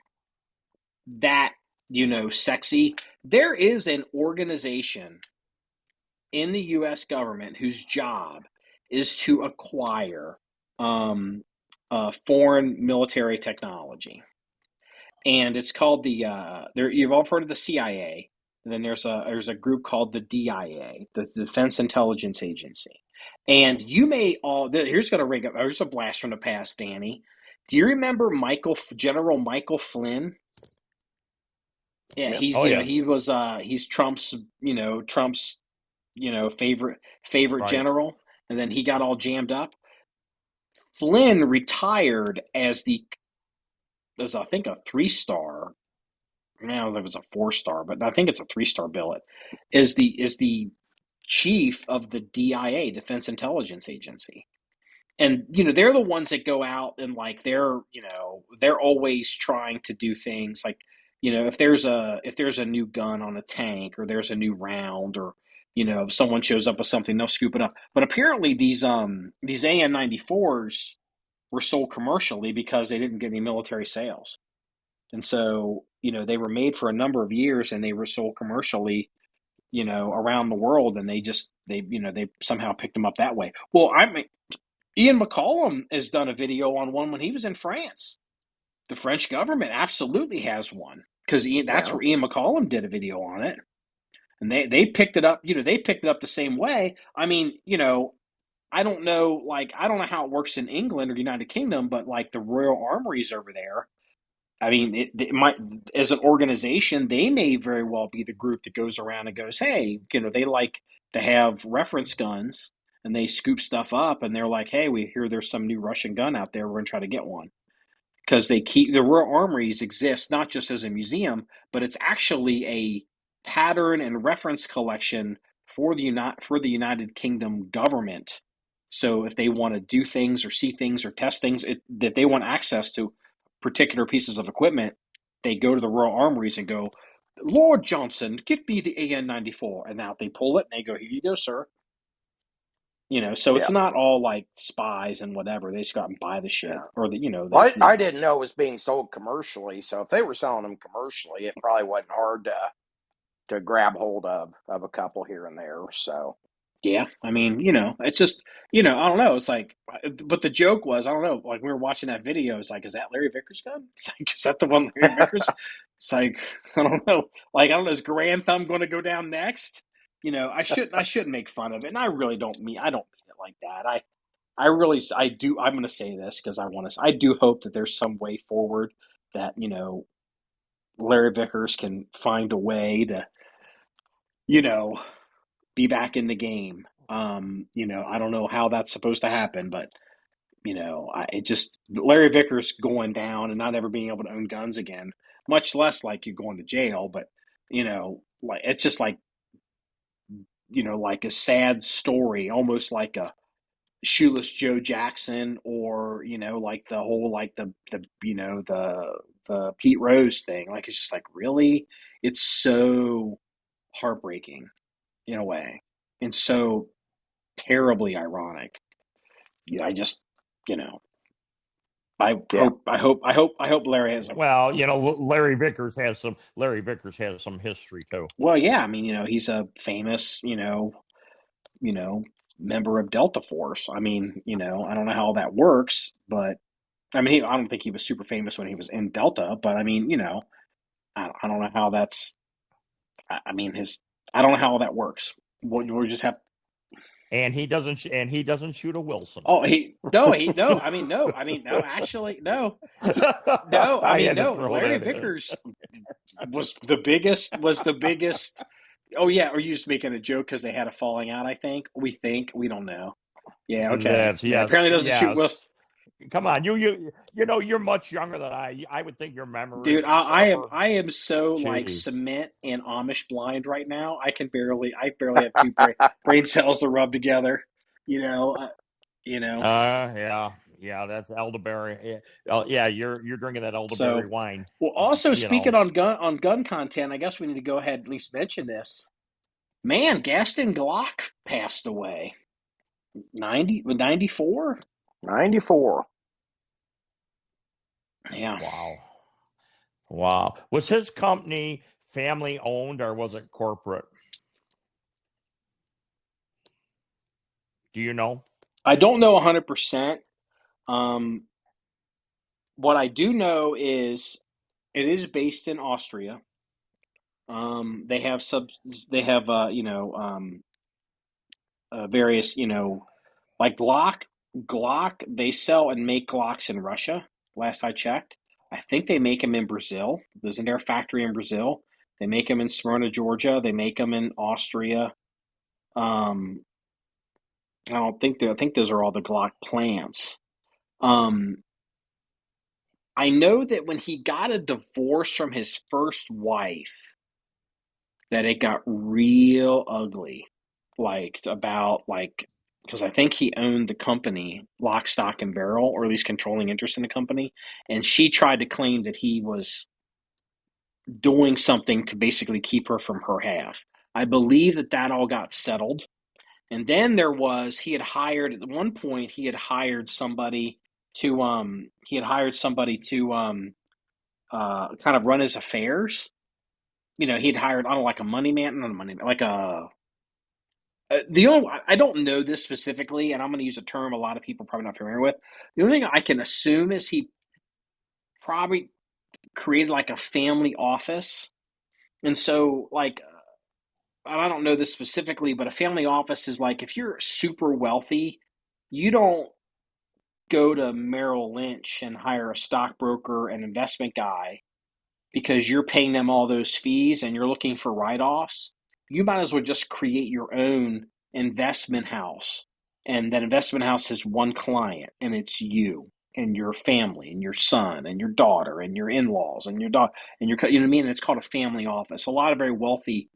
Speaker 4: sexy. There is an organization in the U.S. government whose job is to acquire foreign military technology, and it's called you've all heard of the CIA. And then there's a group called the DIA, the Defense Intelligence Agency. And you may here's a blast from the past, Danny. Do you remember General Michael Flynn? Yeah, he's Trump's favorite
Speaker 3: Right.
Speaker 4: general, and then he got all jammed up. Flynn retired as I think a 3-star. I don't know if it's a 4-star, but I think it's a 3-star billet. Is the chief of the DIA, Defense Intelligence Agency. And they're the ones that go out and, like, they're always trying to do things like, if there's a new gun on a tank, or there's a new round, or if someone shows up with something, they'll scoop it up. But apparently these AN-94s were sold commercially because they didn't get any military sales. And so, they were made for a number of years, and they were sold commercially, around the world, and they somehow picked them up that way. Well, Ian McCollum has done a video on one when he was in France. The French government absolutely has one, because that's where Ian McCollum did a video on it, and they picked it up. They picked it up the same way. I don't know, I don't know how it works in England or the United Kingdom, but like the Royal Armories over there, it might, as an organization, they may very well be the group that goes around and goes, hey, they like to have reference guns, and they scoop stuff up, and they're like, hey, we hear there's some new Russian gun out there. We're going to try to get one. Because the Royal Armories exist not just as a museum, but it's actually a pattern and reference collection for the United Kingdom government. So if they want to do things or see things or test things that they want access to particular pieces of equipment, they go to the Royal Armories and go, Lord Johnson, get me the AN-94. And now they pull it and they go, here you go, sir. So it's
Speaker 2: Yeah.
Speaker 4: not all like spies and whatever. They just go out and buy the shit,
Speaker 2: Yeah.
Speaker 4: or
Speaker 2: Well, I didn't know it was being sold commercially, so if they were selling them commercially, it probably wasn't hard to grab hold of a couple here and there. So
Speaker 4: Yeah, I mean, it's just, I don't know. It's like, but the joke was, I don't know, like we were watching that video. It's like, is that Larry Vickers' gun? It's like, is that the one Larry Vickers? It's like, I don't know. Like, I don't know. Is Garand Thumb going to go down next? I shouldn't make fun of it, and I really I don't mean it like that. I do. I'm going to say this because I do hope that there's some way forward that Larry Vickers can find a way to, you know, be back in the game. I don't know how that's supposed to happen, but it just Larry Vickers going down and not ever being able to own guns again, much less like you going to jail. But like it's just like like a sad story, almost like a Shoeless Joe Jackson, or like the whole like the Pete Rose thing. Like it's just like really, it's so heartbreaking in a way, and so terribly ironic. I just, you know,
Speaker 2: yeah,
Speaker 4: I hope Larry has a.
Speaker 3: Well, Larry Vickers has some history too.
Speaker 4: Well, yeah, I mean, he's a famous, member of Delta Force. I mean, I don't know how that works, but I mean, I don't think he was super famous when he was in Delta, but I mean, I don't know how that's. I mean, I don't know how that works. We'll just have.
Speaker 3: And he doesn't shoot a Wilson.
Speaker 4: Oh, no. I mean, no. I mean, no. Actually, no. No. I mean, no. Larry Vickers was the biggest. Oh yeah, or you just making a joke because they had a falling out? I think we don't know. Yeah. Okay.
Speaker 3: That's
Speaker 4: Yeah.
Speaker 3: yes,
Speaker 4: Apparently doesn't shoot well.
Speaker 3: yes. Come on, you're much younger than I. I would think your memory
Speaker 4: Dude,
Speaker 3: would be sharper.
Speaker 4: I am so like
Speaker 3: Jeez.
Speaker 4: cement and Amish blind right now. I barely have two brain cells to rub together. You know, uh, you know.
Speaker 3: Yeah, that's elderberry. Yeah, oh, yeah, you're drinking that elderberry
Speaker 4: So,
Speaker 3: wine.
Speaker 4: well, also
Speaker 3: You know,
Speaker 4: speaking on gun content, I guess we need to go ahead and at least mention this. Man, Gaston Glock passed away. 94?
Speaker 2: 94.
Speaker 4: Yeah.
Speaker 3: wow. Was his company family owned or was it corporate? Do you know?
Speaker 4: I don't know 100%. What I do know is it is based in Austria. They have various, like Glock, they sell and make Glocks in Russia. Last I checked, I think they make them in Brazil. Isn't there a factory in Brazil? They make them in Smyrna, Georgia. They make them in Austria. Um, I think those are all the Glock plants. Um, I know that when he got a divorce from his first wife, that it got real ugly. Because I think he owned the company Lock, Stock, and Barrel, or at least controlling interest in the company, and she tried to claim that he was doing something to basically keep her from her half. I believe that all got settled. And then he had hired at one point somebody to kind of run his affairs. He'd hired, I don't know, like a money man, not a money man, like a I don't know this specifically, and I'm going to use a term a lot of people are probably not familiar with. The only thing I can assume is he probably created like a family office, and so like I don't know this specifically, but a family office is like if you're super wealthy, you don't go to Merrill Lynch and hire a stockbroker and investment guy because you're paying them all those fees and you're looking for write-offs. You might as well just create your own investment house. And that investment house has one client, and it's you and your family and your son and your daughter and your in-laws and your dog and your, you know what I mean? And it's called a family office. A lot of very wealthy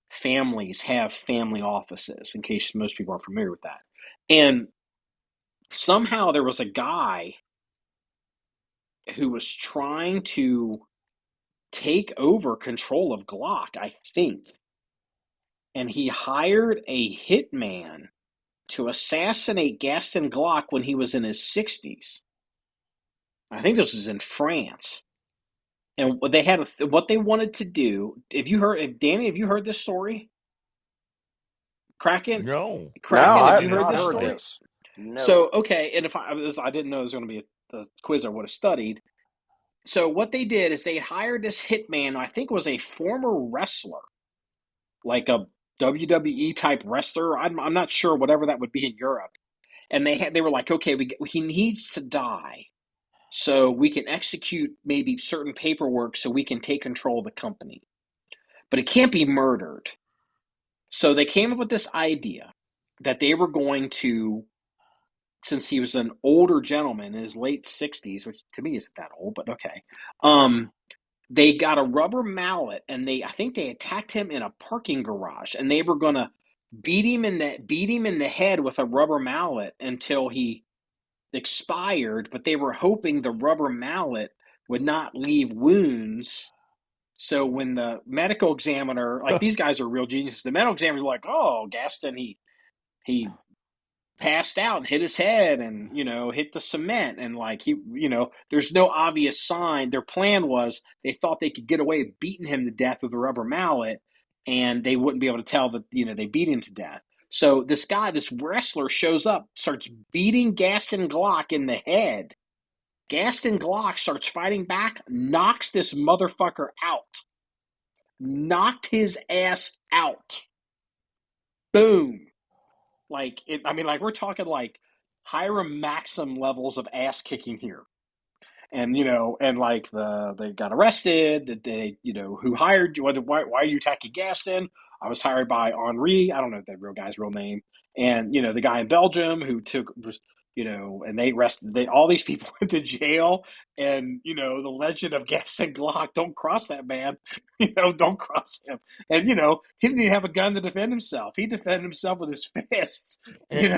Speaker 4: families have family offices, in case most people are familiar with that. And somehow there was a guy who was trying to take over control of Glock, I think. and he hired a hitman to assassinate Gaston Glock when he was in his 60s. I think this was in France. And they had what they wanted to do. Danny, have you heard this story? Kraken,
Speaker 3: No.
Speaker 2: No,
Speaker 4: have
Speaker 2: I
Speaker 4: you
Speaker 2: have
Speaker 4: heard
Speaker 2: not
Speaker 4: this
Speaker 2: heard
Speaker 4: story?
Speaker 2: this. No.
Speaker 4: So, okay, and if I didn't know there was going to be a quiz I would have studied. So what they did is they hired this hitman, I think was a former wrestler, like a WWE type wrestler. I'm not sure, whatever that would be in Europe. And they were like, okay, he needs to die so we can execute maybe certain paperwork so we can take control of the company. But it can't be murdered. So they came up with this idea that they were going to, since he was an older gentleman in his late 60s, which to me isn't that old, but okay. They got a rubber mallet and I think they attacked him in a parking garage, and they were going to beat him in the head with a rubber mallet until he expired, but they were hoping the rubber mallet would not leave wounds. So when the medical examiner, like these guys are real geniuses, the medical examiner was like, oh, Gaston, he passed out and hit his head and, hit the cement. And like, there's no obvious sign. Their plan was they thought they could get away beating him to death with a rubber mallet, and they wouldn't be able to tell that, they beat him to death. So this wrestler shows up, starts beating Gaston Glock in the head. Gaston Glock starts fighting back, knocks this motherfucker out. Knocked his ass out. Boom. Like, we're talking like Hiram Maxim levels of ass kicking here. And, and like they got arrested, that they, who hired you? Why are you attacking Gaston? I was hired by Henri. I don't know that real guy's real name. And, the guy in Belgium who and they arrested, all these people went to jail. And, the legend of Gaston Glock, don't cross that man, don't cross him. And, he didn't even have a gun to defend himself. He defended himself with his fists,
Speaker 3: He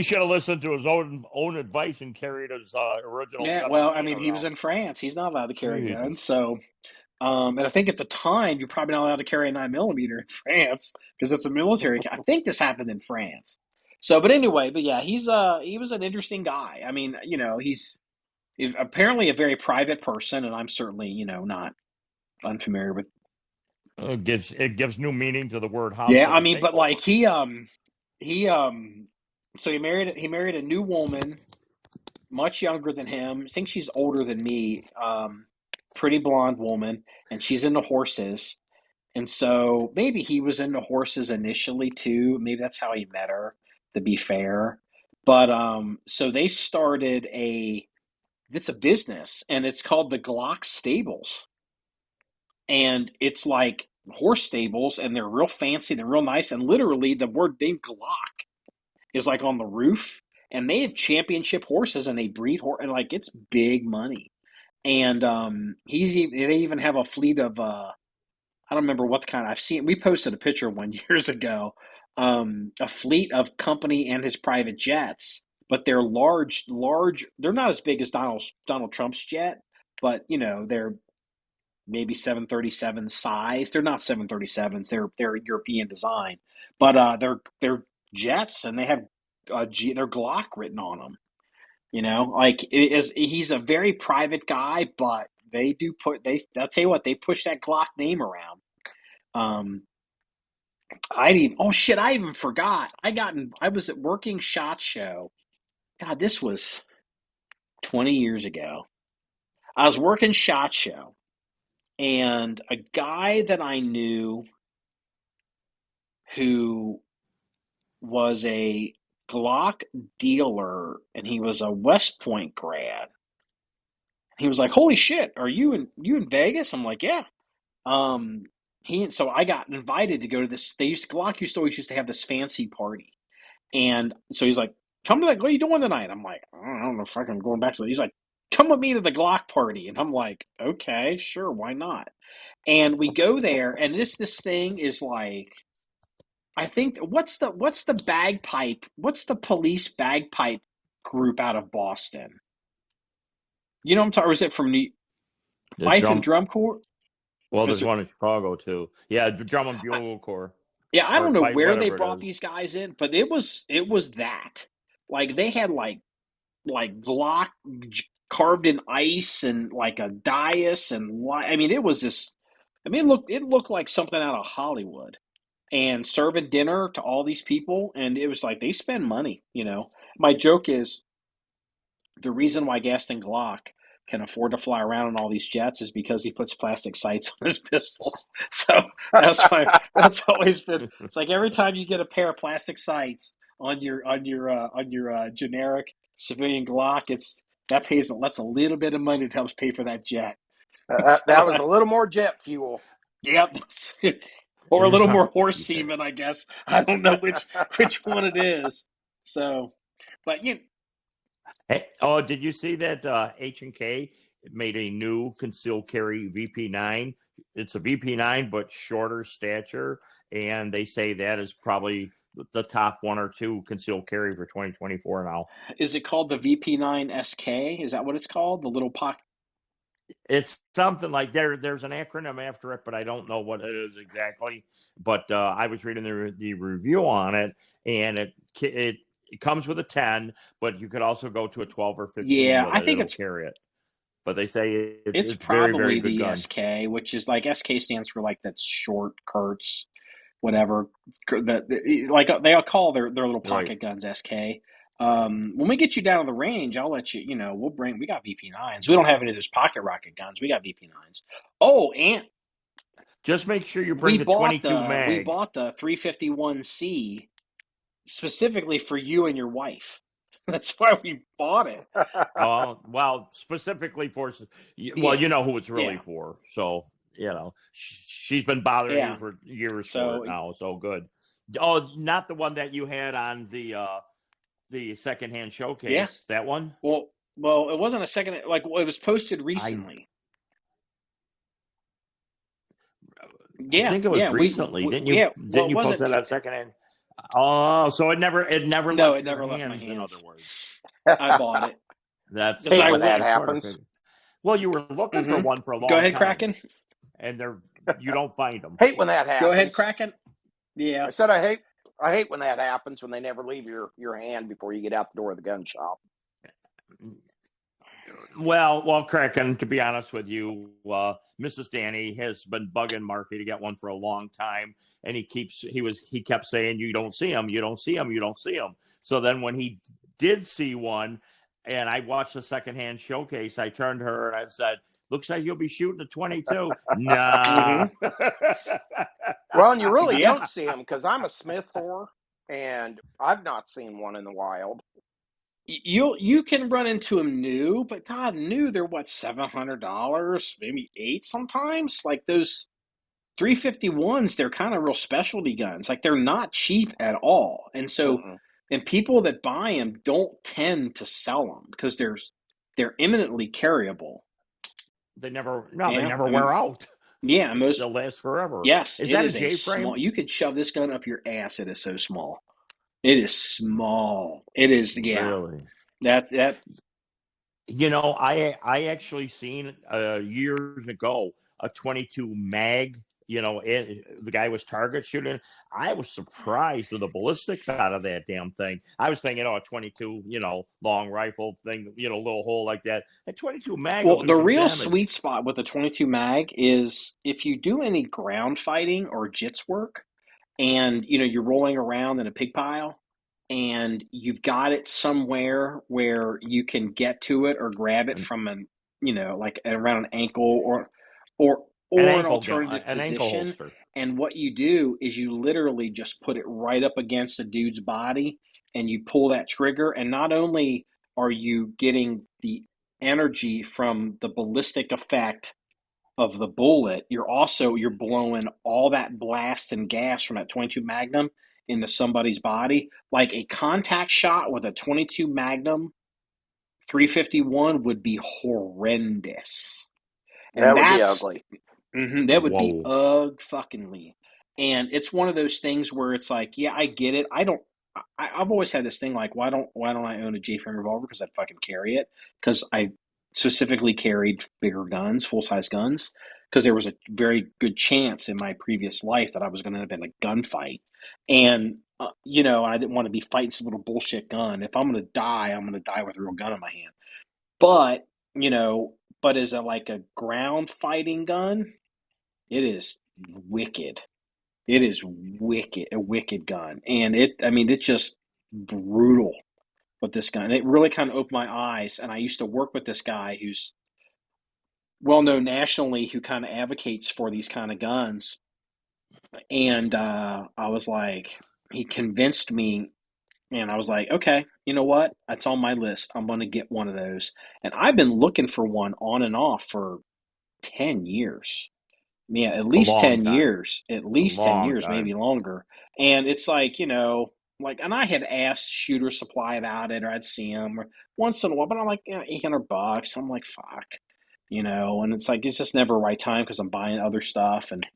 Speaker 3: should have listened to his own advice and carried his original.
Speaker 4: Yeah, well, he was in France. He's not allowed to carry a gun. So, and I think at the time you're probably not allowed to carry a 9mm in France because it's a military. I think this happened in France. So, but anyway, yeah, he was an interesting guy. He's apparently a very private person, and I'm certainly not unfamiliar with.
Speaker 3: It gives new meaning to the word house.
Speaker 4: Yeah, but like he so he married a new woman, much younger than him. I think she's older than me. Pretty blonde woman, and she's into horses. And so maybe he was into horses initially too. Maybe that's how he met her, to be fair. But so they started it's a business, and it's called the Glock Stables. And it's like horse stables, and they're real fancy, they're real nice, and literally the word name Glock is like on the roof, and they have championship horses, and they breed horse, and like it's big money. And they even have a fleet of I don't remember what kind. We posted a picture one years ago, a fleet of company and his private jets, but they're large. They're not as big as Donald Trump's jet, but they're maybe 737 size. They're not 737s. They're European design, but they're jets, and they have their Glock written on them. He's a very private guy, but they do I'll tell you what, they push that Glock name around. I even forgot. I was at working SHOT Show. God, this was 20 years ago. I was working SHOT Show, and a guy that I knew who was a Glock dealer, and he was a West Point grad. He was like, "Holy shit, are you in Vegas?" I'm like, "Yeah." So I got invited to go to this. Glock used to have this fancy party, and so he's like, "Come to that. What are you doing tonight?" I'm like, "I don't know if I'm going back to that." He's like, "Come with me to the Glock party," and I'm like, "Okay, sure, why not?" And we go there, and this thing is like, I think what's the bagpipe? What's the police bagpipe group out of Boston? You know what I'm talking? Or is it from Life and Drum Corps?
Speaker 3: Well, there's
Speaker 4: Mr.
Speaker 3: one in Chicago too. Yeah, the Drum and
Speaker 4: I,
Speaker 3: Bugle Corps
Speaker 4: yeah, I
Speaker 3: or
Speaker 4: don't know
Speaker 3: fight
Speaker 4: where they
Speaker 3: whatever it
Speaker 4: brought
Speaker 3: is.
Speaker 4: these guys in, but it was that. Like they had like Glock carved in ice and like a dais and I mean it was this. I mean it looked like something out of Hollywood. And serving dinner to all these people, and it was like they spend money. My joke is the reason why Gaston Glock can afford to fly around on all these jets is because he puts plastic sights on his pistols. So that's why that's always been. It's like every time you get a pair of plastic sights on your generic civilian Glock, that's a little bit of money that helps pay for that jet.
Speaker 2: That
Speaker 4: So
Speaker 2: was a little more jet fuel.
Speaker 4: yep. Or a little more horse
Speaker 3: Yeah.
Speaker 4: semen, I guess. I don't know which one it is. So, but
Speaker 3: Hey, oh, did you see that H&K made a new concealed carry VP9? It's a VP9 but shorter stature, and they say that is probably the top one or two concealed carry for 2024 now.
Speaker 4: is it called the VP9SK? Is that what it's called? The little pocket.
Speaker 3: It's something like there's an acronym after it, but I don't know what it is exactly. But I was reading the review on it, and it comes with a 10, but you could also go to a 12 or 15
Speaker 4: Yeah,
Speaker 3: with
Speaker 4: I
Speaker 3: it.
Speaker 4: think
Speaker 3: It'll
Speaker 4: it's
Speaker 3: carry it. But they say
Speaker 4: it's
Speaker 3: it's very, very
Speaker 4: probably
Speaker 3: good
Speaker 4: the
Speaker 3: gun.
Speaker 4: SK, which is like SK stands for like that's short, Kurtz, whatever. Like they all call their little
Speaker 3: Right.
Speaker 4: pocket guns SK. When we get you down to the range, I'll let you. We got VP9s. We don't have any of those pocket rocket guns. We got VP9s. Oh, and
Speaker 3: Just make sure you
Speaker 4: we
Speaker 3: bring the
Speaker 4: bought
Speaker 3: 22
Speaker 4: the we
Speaker 3: mag.
Speaker 4: bought the 351C specifically for you and your wife. That's why we bought it.
Speaker 3: Oh, well, specifically for, well,
Speaker 4: Yeah,
Speaker 3: you know who it's really
Speaker 4: yeah,
Speaker 3: for. So, she's been bothering you
Speaker 4: yeah.
Speaker 3: for years for it
Speaker 4: So
Speaker 3: now. So good. Oh, not the one that you had on the secondhand
Speaker 4: yeah.
Speaker 3: showcase. That one?
Speaker 4: Well, it wasn't a second. Like it was posted
Speaker 3: I
Speaker 4: recently.
Speaker 3: I
Speaker 4: Yeah,
Speaker 3: think it was
Speaker 4: yeah.
Speaker 3: recently. Didn't you
Speaker 4: Yeah. Well,
Speaker 3: didn't
Speaker 4: it
Speaker 3: you post
Speaker 4: wasn't.
Speaker 3: that on secondhand? Oh, so it never
Speaker 4: No,
Speaker 3: left
Speaker 4: it
Speaker 3: your
Speaker 4: never left my
Speaker 3: hands, in other
Speaker 4: hands.
Speaker 3: words.
Speaker 4: I bought it because
Speaker 2: Hate
Speaker 4: I
Speaker 2: when that
Speaker 3: I
Speaker 4: went.
Speaker 3: sort of
Speaker 2: happens.
Speaker 3: figured. Well, you were looking for one for a
Speaker 4: Go
Speaker 3: long
Speaker 4: ahead,
Speaker 3: time,
Speaker 4: Kraken.
Speaker 3: and you don't find them.
Speaker 2: Hate when that
Speaker 4: Go ahead,
Speaker 2: happens.
Speaker 4: Kraken. Yeah.
Speaker 2: I said I hate when that happens when they never leave your hand before you get out the door of the gun shop.
Speaker 3: Well, Kraken, to be honest with you, Mrs. Danny has been bugging Marky to get one for a long time, and he kept saying, "You don't see him, you don't see him, you don't see him." So then when he did see one, and I watched the secondhand showcase, I turned to her and I said, "Looks like you'll be shooting a 22." Nah.
Speaker 2: Well, and you really
Speaker 4: Yeah.
Speaker 2: don't see them because I'm a Smith whore, and I've not seen one in the wild.
Speaker 4: You can run into them new, but God, new they're what $700, maybe eight sometimes. Like those 351s, they're kind of real specialty guns. Like they're not cheap at all,
Speaker 2: Mm-mm.
Speaker 4: and people that buy them don't tend to sell them because they're imminently carryable.
Speaker 3: They never
Speaker 4: I mean,
Speaker 3: wear out.
Speaker 4: yeah,
Speaker 3: They'll last forever.
Speaker 4: yes,
Speaker 3: Is
Speaker 4: it
Speaker 3: that a
Speaker 4: is a
Speaker 3: J
Speaker 4: small.
Speaker 3: frame?
Speaker 4: You could shove this gun up your ass. It is so small. It is small. It is, yeah.
Speaker 3: Really?
Speaker 4: That's that.
Speaker 3: I actually seen years ago a 22 mag. The guy was target shooting. I was surprised with the ballistics out of that damn thing. I was thinking, a 22, long rifle thing, little hole like that. A 22 mag will
Speaker 4: Well,
Speaker 3: do
Speaker 4: the
Speaker 3: some
Speaker 4: real
Speaker 3: damage.
Speaker 4: sweet spot with the 22 mag is if you do any ground fighting or jits work, and you're rolling around in a pig pile, and you've got it somewhere where you can get to it or grab it
Speaker 3: An,
Speaker 4: from like around an ankle or
Speaker 3: an
Speaker 4: or an
Speaker 3: ankle gun,
Speaker 4: alternative
Speaker 3: an ankle
Speaker 4: position.
Speaker 3: holster.
Speaker 4: And what you do is you literally just put it right up against the dude's body and you pull that trigger, and not only are you getting the energy from the ballistic effect of the bullet, you're blowing all that blast and gas from that 22 Magnum into somebody's body. Like a contact shot with a 22 Magnum 351 would be horrendous. And
Speaker 2: That would be ugly.
Speaker 4: that would be
Speaker 3: Whoa.
Speaker 4: ugh fuckingly. And it's one of those things where it's like, yeah, I get it. I've always had this thing like, why don't I own a J frame revolver? Because I fucking carry it. Because I specifically carried bigger guns, full-size guns, because there was a very good chance in my previous life that I was going to end up in a gunfight. And, I didn't want to be fighting some little bullshit gun. If I'm going to die, I'm going to die with a real gun in my hand. But, but as a ground fighting gun, it is wicked. It is wicked, a wicked gun. And it's just brutal with this gun. It really kind of opened my eyes. And I used to work with this guy who's well known nationally, who kind of advocates for these kind of guns. And I was like, he convinced me, and I was like, okay, you know what? That's on my list. I'm going to get one of those. And I've been looking for one on and off for 10 years. Yeah, at
Speaker 3: A
Speaker 4: least
Speaker 3: long
Speaker 4: 10
Speaker 3: time.
Speaker 4: years. At
Speaker 3: A
Speaker 4: least 10
Speaker 3: long
Speaker 4: years,
Speaker 3: time.
Speaker 4: maybe longer. And it's like, and I had asked Shooter Supply about it, or I'd see him once in a while, but I'm like, $800. I'm like, fuck. And it's like, it's just never the right time because I'm buying other stuff. And,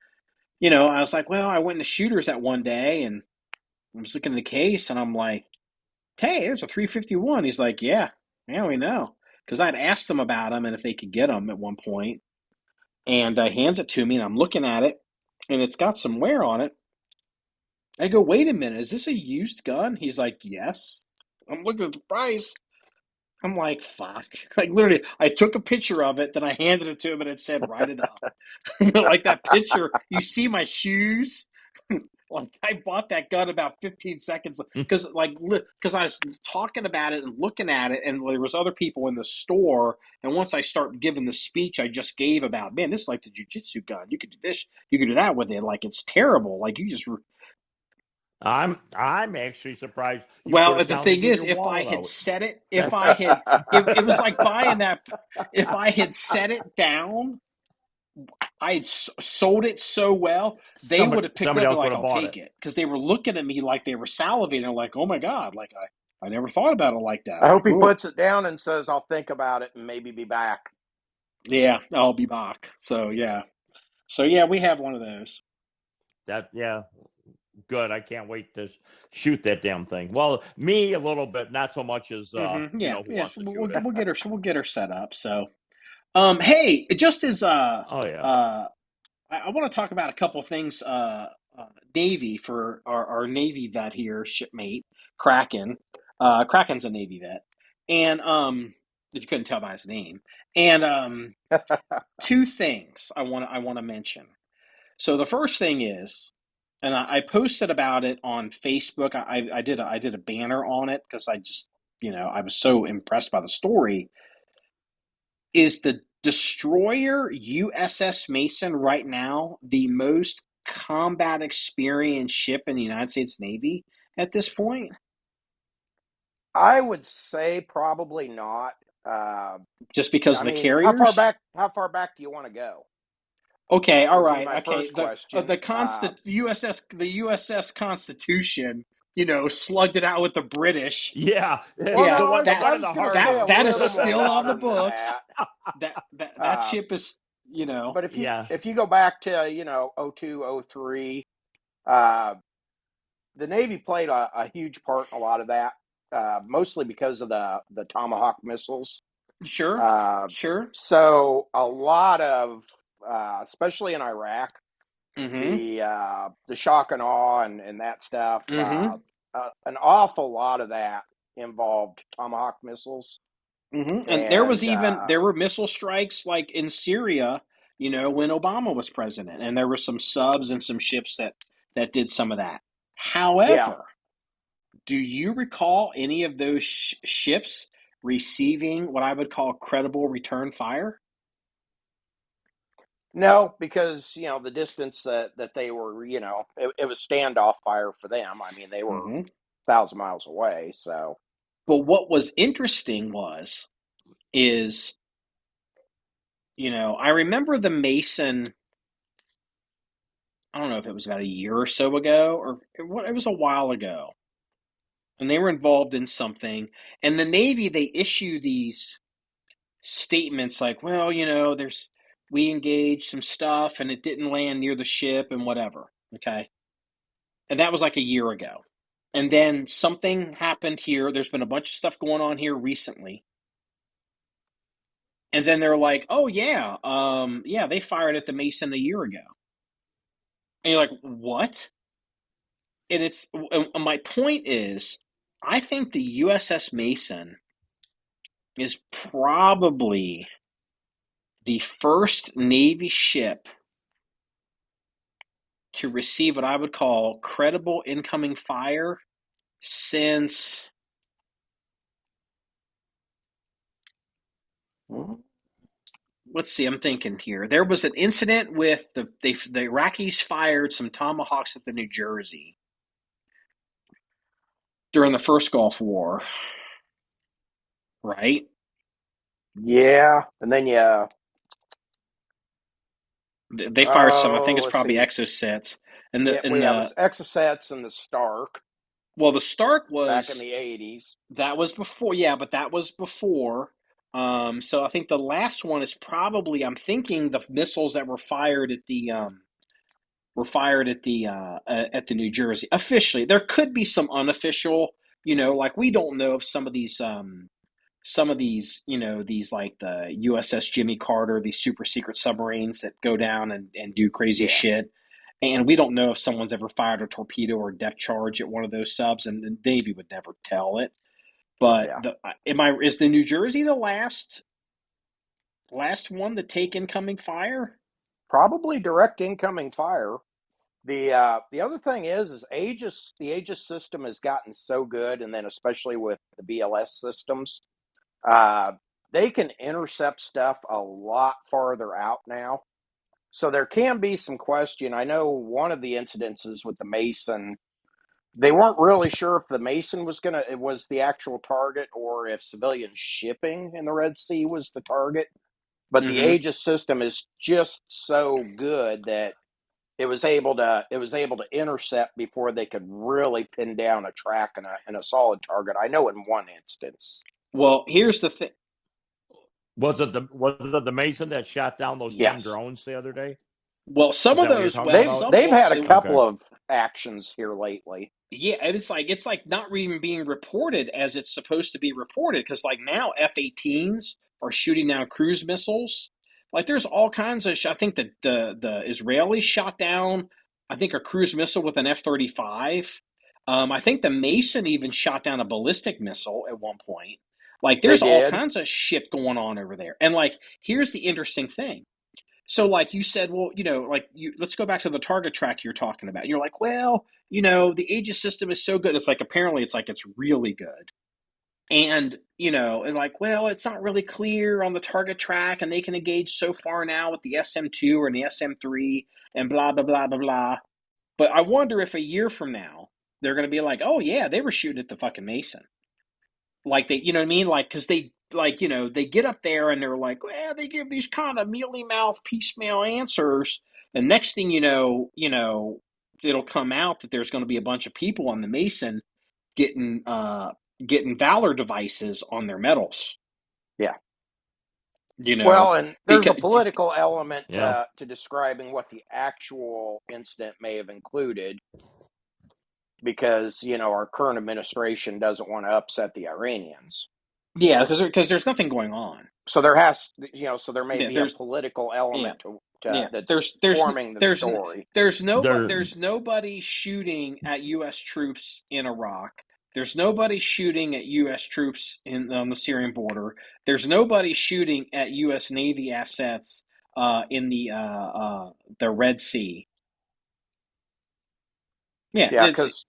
Speaker 4: I was like, well, I went into Shooters that one day and I was looking at the case and I'm like, hey, there's a 351. He's like, yeah, we know. Because I'd asked them about them and if they could get them at one point. And he hands it to me and I'm looking at it and it's got some wear on it. I go, wait a minute, is this a used gun? He's like, yes. I'm looking at the price. I'm like, fuck. Like, literally, I took a picture of it, then I handed it to him, and it said, write it up. Like that picture, you see my shoes? Like, I bought that gun about 15 seconds because I was talking about it and looking at it, and there was other people in the store. And once I start giving the speech I just gave about, man, this is like the jiu-jitsu gun. You could do this, you could do that with it. Like, it's terrible. Like, you just
Speaker 3: I'm actually surprised you put
Speaker 4: well,
Speaker 3: it
Speaker 4: the
Speaker 3: down to
Speaker 4: thing
Speaker 3: get
Speaker 4: is,
Speaker 3: your
Speaker 4: if I
Speaker 3: wallet
Speaker 4: had
Speaker 3: out.
Speaker 4: set it, if I had, it was like buying that. If I had set it down, I had sold it so well, they would have picked it
Speaker 3: Somebody
Speaker 4: up and
Speaker 3: else would
Speaker 4: like,
Speaker 3: have
Speaker 4: I'll
Speaker 3: bought
Speaker 4: take
Speaker 3: it.
Speaker 4: it, because they were looking at me like they were salivating, like, oh my god, like I never thought about it like that.
Speaker 2: I hope
Speaker 4: Like,
Speaker 2: he
Speaker 4: oh
Speaker 2: puts it down and says, I'll think about it and maybe be back.
Speaker 4: yeah, I'll be back. So yeah, we have one of those.
Speaker 3: Yeah, good. I can't wait to shoot that damn thing. Well, me a little bit, not so much as
Speaker 4: Yeah,
Speaker 3: who
Speaker 4: yeah.
Speaker 3: wants to shoot it.
Speaker 4: We'll get her set up. So, hey, just as
Speaker 3: Oh yeah.
Speaker 4: I want to talk about a couple things. Navy, for our Navy vet here, shipmate Kraken. Kraken's a Navy vet, and if you couldn't tell by his name, and two things I want to mention. So the first thing is, and I posted about it on Facebook. I did a banner on it because I just I was so impressed by the story. Is the destroyer USS Mason right now the most combat experienced ship in the United States Navy at this point?
Speaker 2: I would say probably not.
Speaker 4: Just because
Speaker 2: I
Speaker 4: of the
Speaker 2: mean, how far
Speaker 4: carriers?
Speaker 2: back? How far back do you want to go?
Speaker 4: Okay, all
Speaker 2: Would be
Speaker 4: right,
Speaker 2: my
Speaker 4: okay.
Speaker 2: first question.
Speaker 4: The USS Constitution, slugged it out with the British.
Speaker 3: Yeah,
Speaker 2: Well,
Speaker 4: Yeah,
Speaker 3: the
Speaker 2: no,
Speaker 3: one
Speaker 2: I
Speaker 3: in
Speaker 2: was
Speaker 3: the
Speaker 2: going to say
Speaker 3: harbor.
Speaker 2: a
Speaker 4: that is
Speaker 2: little more
Speaker 4: still on the
Speaker 2: modern than
Speaker 4: books.
Speaker 2: that.
Speaker 4: That
Speaker 2: Uh,
Speaker 4: ship is,
Speaker 2: but
Speaker 3: Yeah.
Speaker 2: if you go back to 02, 03, uh, the Navy played a huge part in a lot of that, mostly because of the Tomahawk missiles.
Speaker 4: sure,
Speaker 2: Uh,
Speaker 4: sure.
Speaker 2: so a lot of, especially in Iraq,
Speaker 4: Mm-hmm.
Speaker 2: the shock and awe and that stuff.
Speaker 4: Mm-hmm.
Speaker 2: An awful lot of that involved Tomahawk missiles,
Speaker 4: Mm-hmm. And
Speaker 2: and
Speaker 4: there were missile strikes like in Syria, when Obama was president, and there were some subs and some ships that did some of that.
Speaker 2: yeah,
Speaker 4: However, do you recall any of those ships receiving what I would call credible return fire?
Speaker 2: no, because the distance that they were, it was standoff fire for them. I mean, they were
Speaker 4: Mm-hmm.
Speaker 2: 1,000 miles away, so
Speaker 4: But what was interesting is I remember the Mason. I don't know if it was about a year or so ago, or it was a while ago, and they were involved in something. And the Navy, they issue these statements like, well, we engaged some stuff and it didn't land near the ship and whatever. Okay. And that was like a year ago. And then something happened here. There's been a bunch of stuff going on here recently. And then they're like, oh yeah, yeah, they fired at the Mason a year ago. And you're like, what? And my point is, I think the USS Mason is probably the first Navy ship to receive what I would call credible incoming fire since, let's see, I'm thinking here. There was an incident with the Iraqis fired some Tomahawks at the New Jersey during the first Gulf War, right?
Speaker 2: Yeah, and then
Speaker 4: They fired some. I think it's
Speaker 2: let's
Speaker 4: probably
Speaker 2: see.
Speaker 4: Exocets, and
Speaker 2: Yeah, we have Exocets and the Stark
Speaker 4: well, the Stark
Speaker 2: back in
Speaker 4: was
Speaker 2: the 80s.
Speaker 4: that was before. Yeah, but that was before. So I think the last one is probably. I'm thinking the missiles that were fired at the at the New Jersey officially. There could be some unofficial. Like we don't know if some of these these like the USS Jimmy Carter, these super secret submarines that go down and do crazy
Speaker 2: Yeah.
Speaker 4: shit. And we don't know if someone's ever fired a torpedo or a depth charge at one of those subs, and the Navy would never tell it. But
Speaker 2: Yeah.
Speaker 4: is the New Jersey the last one to take incoming fire?
Speaker 2: Probably direct incoming fire. The other thing is the Aegis system has gotten so good, and then especially with the BLS systems, uh, they can intercept stuff a lot farther out now. So there can be some question. I know one of the incidences with the Mason, they weren't really sure if the Mason it was the actual target or if civilian shipping in the Red Sea was the target. But the
Speaker 4: Mm-hmm.
Speaker 2: Aegis system is just so good that it was able to intercept before they could really pin down a track and a solid target. I know in one instance.
Speaker 4: Well, here's the thing.
Speaker 3: Was it the Mason that shot down those 10
Speaker 2: Yes.
Speaker 3: drones the other day?
Speaker 4: Well, some
Speaker 3: Is
Speaker 4: of
Speaker 3: that what you're
Speaker 4: those.
Speaker 3: talking
Speaker 4: Well,
Speaker 3: about?
Speaker 2: They've had a couple
Speaker 3: Okay.
Speaker 2: of actions here lately.
Speaker 4: Yeah, and it's like not even being reported as it's supposed to be reported because like now F-18s are shooting down cruise missiles. Like there's all kinds of. I think the Israelis shot down. I think a cruise missile with an F-35. I think the Mason even shot down a ballistic missile at one point. Like
Speaker 2: They
Speaker 4: there's all
Speaker 2: did.
Speaker 4: kinds of shit going on over there. And like here's the interesting thing. So, like you said, well, let's go back to the target track you're talking about. You're like, well, the Aegis system is so good. It's like apparently it's really good, and and like, well, it's not really clear on the target track, and they can engage so far now with the SM2 or the SM3, and blah blah blah blah blah. But I wonder if a year from now they're going to be like, oh yeah, they were shooting at the fucking Mason. Like they, you know what I mean? Like, because they, like, they get up there and they're like, well, they give these kind of mealy mouth piecemeal answers. And next thing it'll come out that there's going to be a bunch of people on the Mason getting, getting Valor devices on their medals.
Speaker 2: Yeah.
Speaker 4: You know,
Speaker 2: Well, and there's a
Speaker 4: because,
Speaker 2: political element
Speaker 3: Yeah.
Speaker 2: to describing what the actual incident may have included, because our current administration doesn't want to upset the Iranians.
Speaker 4: yeah, because there's nothing going on.
Speaker 2: So there may be a political element that's forming the story.
Speaker 4: There's nobody shooting at U.S. troops in Iraq. There's nobody shooting at U.S. troops on the Syrian border. There's nobody shooting at U.S. Navy assets in the Red Sea.
Speaker 2: Yeah, because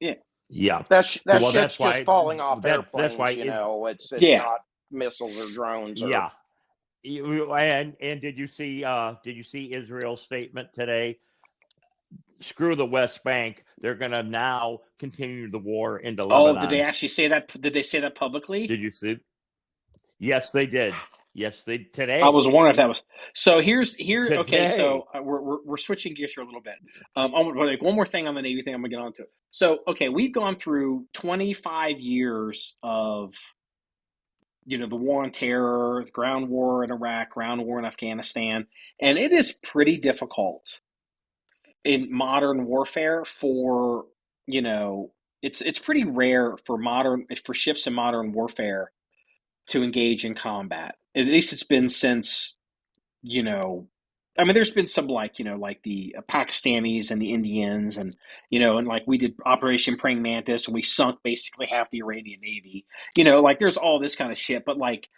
Speaker 3: Yeah.
Speaker 2: that
Speaker 3: Well,
Speaker 2: shit's just falling off airplanes.
Speaker 3: That's why
Speaker 2: it's
Speaker 4: Yeah.
Speaker 2: not missiles or drones.
Speaker 3: Yeah. And did you see Israel's statement today? Screw the West Bank. They're going to now continue the war into Lebanon.
Speaker 4: Oh, did they actually say that? Did they say that publicly?
Speaker 3: Did you see? Yes, they did. Yes, they today.
Speaker 4: I was wondering if that was so.
Speaker 3: Today.
Speaker 4: Okay. So we're switching gears here a little bit. Like one more thing on the Navy thing. I'm gonna get onto. So okay, we've gone through 25 years of the war on terror, the ground war in Iraq, ground war in Afghanistan, and it is pretty difficult in modern warfare for it's pretty rare for ships in modern warfare to engage in combat. at least it's been since, I mean, there's been some like the Pakistanis and the Indians, and and like we did Operation Praying Mantis, and we sunk basically half the Iranian Navy. Like there's all this kind of shit, but like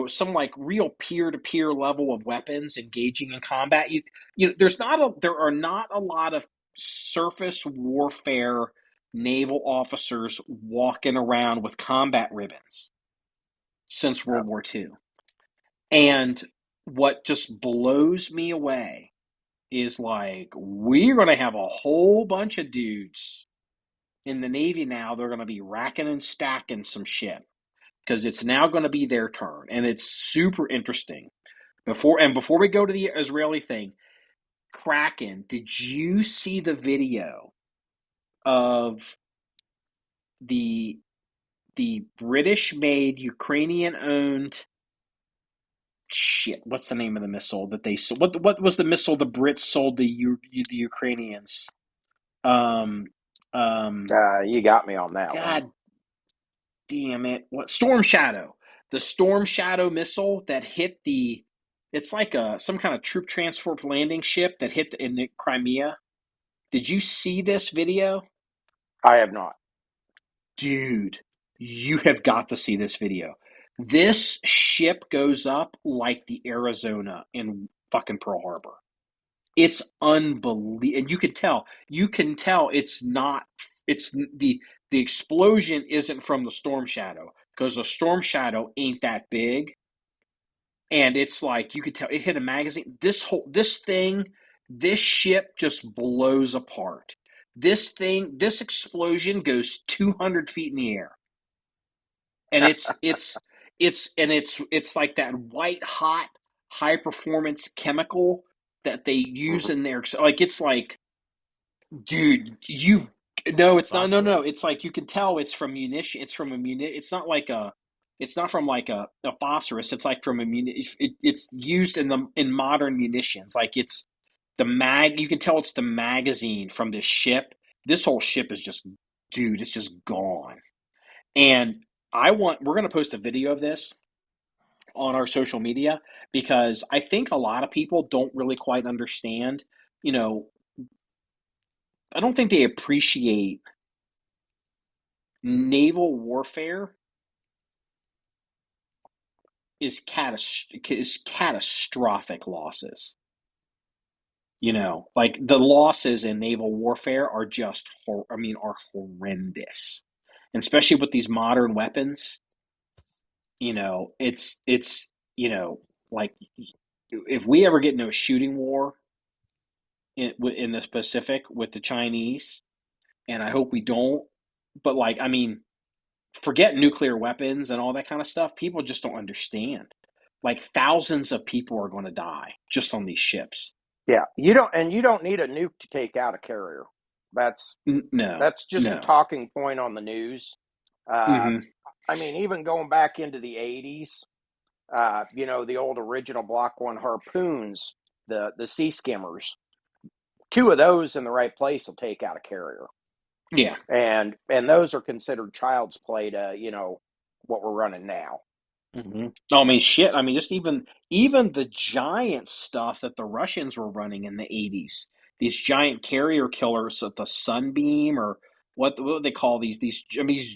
Speaker 4: some like real peer-to-peer level of weapons engaging in combat. There are not a lot of surface warfare naval officers walking around with combat ribbons since World War II. And what just blows me away is like we're going to have a whole bunch of dudes in the Navy now. They're going to be racking and stacking some shit because it's now going to be their turn, and it's super interesting. Before we go to the Israeli thing, Kraken, did you see the video of the British-made, Ukrainian-owned shit? What's the name of the missile that they sold? What was the missile the Brits sold the Ukrainians?
Speaker 2: You got me on that
Speaker 4: God
Speaker 2: one.
Speaker 4: damn it! What Stormshadow? The Stormshadow missile that hit the. It's like some kind of troop transport landing ship that hit in the Crimea. Did you see this video?
Speaker 2: I have not.
Speaker 4: Dude, you have got to see this video. This ship goes up like the Arizona in fucking Pearl Harbor. It's unbelievable. And you can tell it's not, it's the explosion isn't from the Storm Shadow because the Storm Shadow ain't that big. And it's like, you could tell it hit a magazine. This ship just blows apart. This explosion goes 200 feet in the air. And it's like that white hot high performance chemical that they use in there. Like it's like, dude, it's not. No. It's like you can tell it's from munition. It's from a It's not like it's not from like a phosphorus. It's like from a It's used in modern munitions. Like it's the mag. You can tell it's the magazine from this ship. This whole ship is just, dude, it's just gone. And we're going to post a video of this on our social media because I think a lot of people don't really quite understand, I don't think they appreciate naval warfare is catastrophic losses. Like the losses in naval warfare are just, are horrendous, and especially with these modern weapons. It's like if we ever get into a shooting war in the Pacific with the Chinese, and I hope we don't, but like, I mean, forget nuclear weapons and all that kind of stuff. People just don't understand. Like thousands of people are going to die just on these ships.
Speaker 2: Yeah, you don't need a nuke to take out a carrier. That's just a talking point on the news. I mean, even going back into the 80s, the old original Block 1 harpoons, the sea skimmers, 2 of those in the right place will take out a carrier.
Speaker 4: Yeah.
Speaker 2: And those are considered child's play to, what we're running now.
Speaker 4: Mm-hmm. I mean, shit. I mean, just even the giant stuff that the Russians were running in the 80s, these giant carrier killers at the Sunbeam, or what do they call these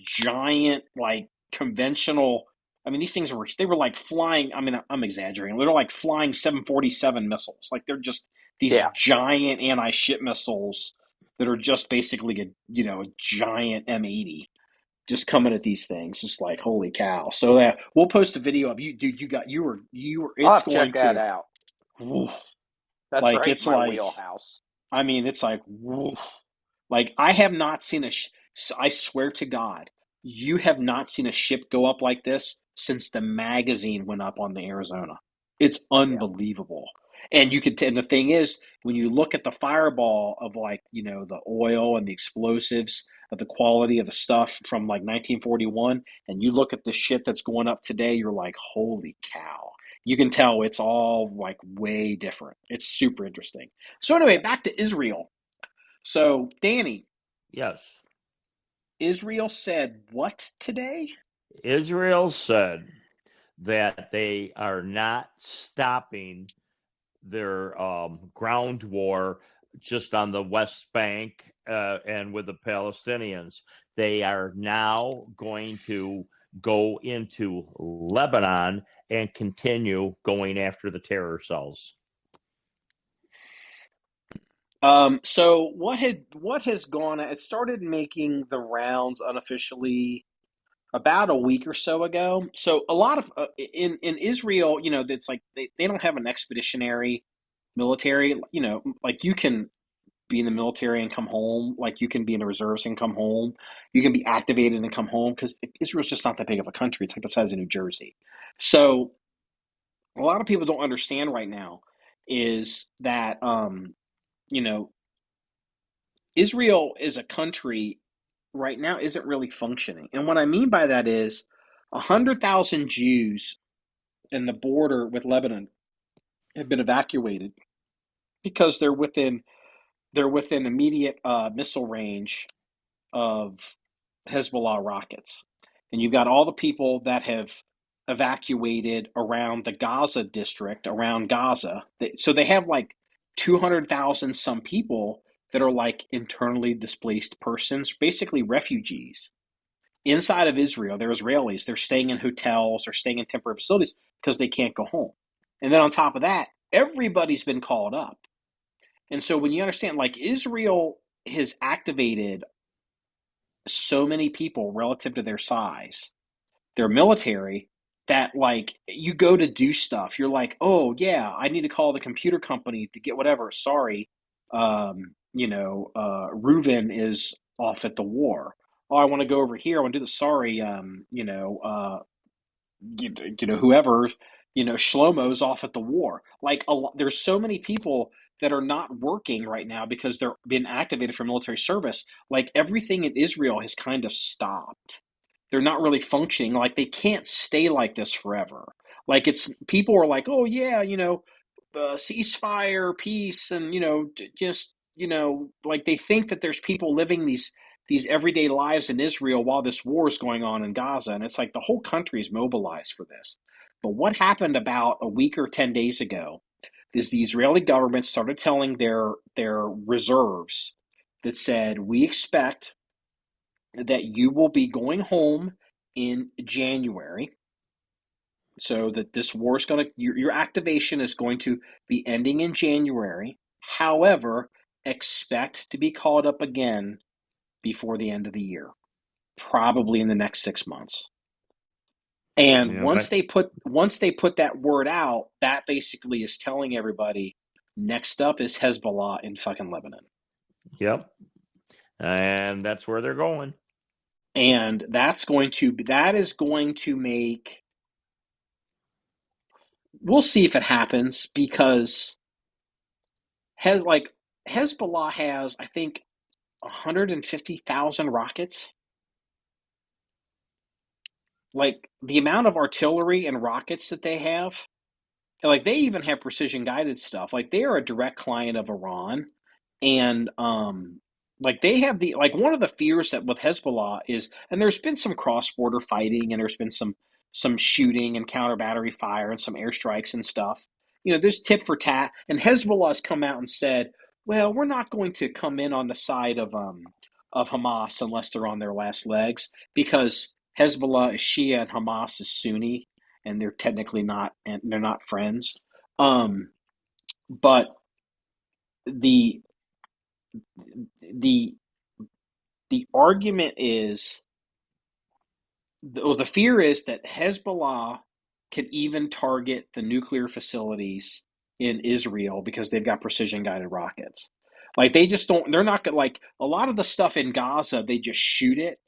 Speaker 4: giant, like, conventional. I mean, these things were like flying. I mean, I'm exaggerating. They're like flying 747 missiles. Like they're just these giant anti-ship missiles that are just basically a giant M80 just coming at these things. Just like, holy cow. So we'll post a video of you, dude. You were
Speaker 2: I'll
Speaker 4: it's
Speaker 2: have to
Speaker 4: going
Speaker 2: check that
Speaker 4: to
Speaker 2: out.
Speaker 4: Woof.
Speaker 2: That's
Speaker 4: Like
Speaker 2: right
Speaker 4: it's
Speaker 2: in my
Speaker 4: like
Speaker 2: wheelhouse.
Speaker 4: I mean, it's like woof. Like I have not seen I swear to God, you have not seen a ship go up like this since the magazine went up on the Arizona. It's unbelievable. And and the thing is, when you look at the fireball of like, the oil and the explosives, of the quality of the stuff from like 1941, and you look at the shit that's going up today, you're like, holy cow. You can tell it's all like way different. It's super interesting. So anyway, back to Israel. So, Danny.
Speaker 3: Yes.
Speaker 4: Israel said what today?
Speaker 3: Israel said that they are not stopping their ground war just on the West Bank and with the Palestinians. They are now going to go into Lebanon and continue going after the terror cells.
Speaker 4: So what has gone? It started making the rounds unofficially about a week or so ago. So a lot of in Israel, that's like they don't have an expeditionary military. Like you can be in the military and come home. Like you can be in the reserves and come home. You can be activated and come home because Israel's just not that big of a country. It's like the size of New Jersey. So a lot of people don't understand right now is that you know Israel is a country right now isn't really functioning. And what I mean by that is 100,000 Jews in the border with Lebanon have been evacuated because they're within immediate missile range of Hezbollah rockets. And you've got all the people that have evacuated around the Gaza district, around Gaza. So they have like 200,000 some people that are like internally displaced persons, basically refugees inside of Israel. They're Israelis. They're staying in hotels or staying in temporary facilities because they can't go home. And then on top of that, everybody's been called up. And so when you understand, like Israel has activated so many people relative to their size, their military, that like you go to do stuff, you're like, oh yeah, I need to call the computer company to get whatever. Sorry, Reuven is off at the war. Oh, I want to go over here. I want to do the sorry, whoever, Shlomo's off at the war. Like there's so many people that are not working right now because they're been activated for military service. Like everything in Israel has kind of stopped. They're not really functioning. Like they can't stay like this forever. Like it's people are like, oh yeah, ceasefire, peace, and just like they think that there's people living these everyday lives in Israel while this war is going on in Gaza, and it's like the whole country is mobilized for this. But what happened about a week or 10 days ago is the Israeli government started telling their reserves that said, we expect that you will be going home in January, so that this war is going to, your activation is going to be ending in January. However, expect to be called up again before the end of the year, probably in the next 6 months. And once they put that word out, that basically is telling everybody next up is Hezbollah in fucking Lebanon.
Speaker 3: Yep. And that's where they're going.
Speaker 4: And that is going to make, we'll see if it happens, because Hezbollah has, I think, 150,000 rockets. Like the amount of artillery and rockets that they have, like they even have precision guided stuff. Like they are a direct client of Iran, and like they have one of the fears that with Hezbollah is, and there's been some cross border fighting, and there's been some shooting and counter battery fire and some airstrikes and stuff. There's tit for tat, and Hezbollah has come out and said, well, we're not going to come in on the side of Hamas unless they're on their last legs, because Hezbollah is Shia and Hamas is Sunni, and they're technically not, and they're not friends. But the argument is, the fear is that Hezbollah can even target the nuclear facilities in Israel because they've got precision guided rockets. Like they just don't. They're not gonna, like a lot of the stuff in Gaza. They just shoot it.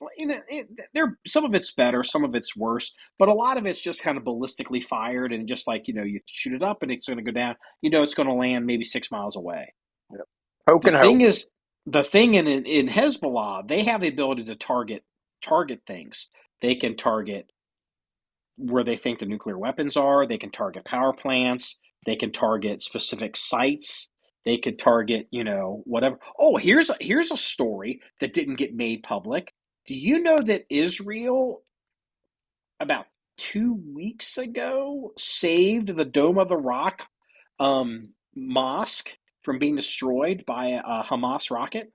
Speaker 4: Some of it's better, some of it's worse, but a lot of it's just kind of ballistically fired, and just like you shoot it up and it's going to go down. It's going to land maybe 6 miles away.
Speaker 2: Yep. Poke and
Speaker 4: thing
Speaker 2: hope.
Speaker 4: is, the thing in Hezbollah, they have the ability to target things. They can target where they think the nuclear weapons are. They can target power plants. They can target specific sites. They could target, whatever. Oh, here's a story that didn't get made public. Do you know that Israel, about 2 weeks ago saved the Dome of the Rock mosque from being destroyed by a Hamas rocket?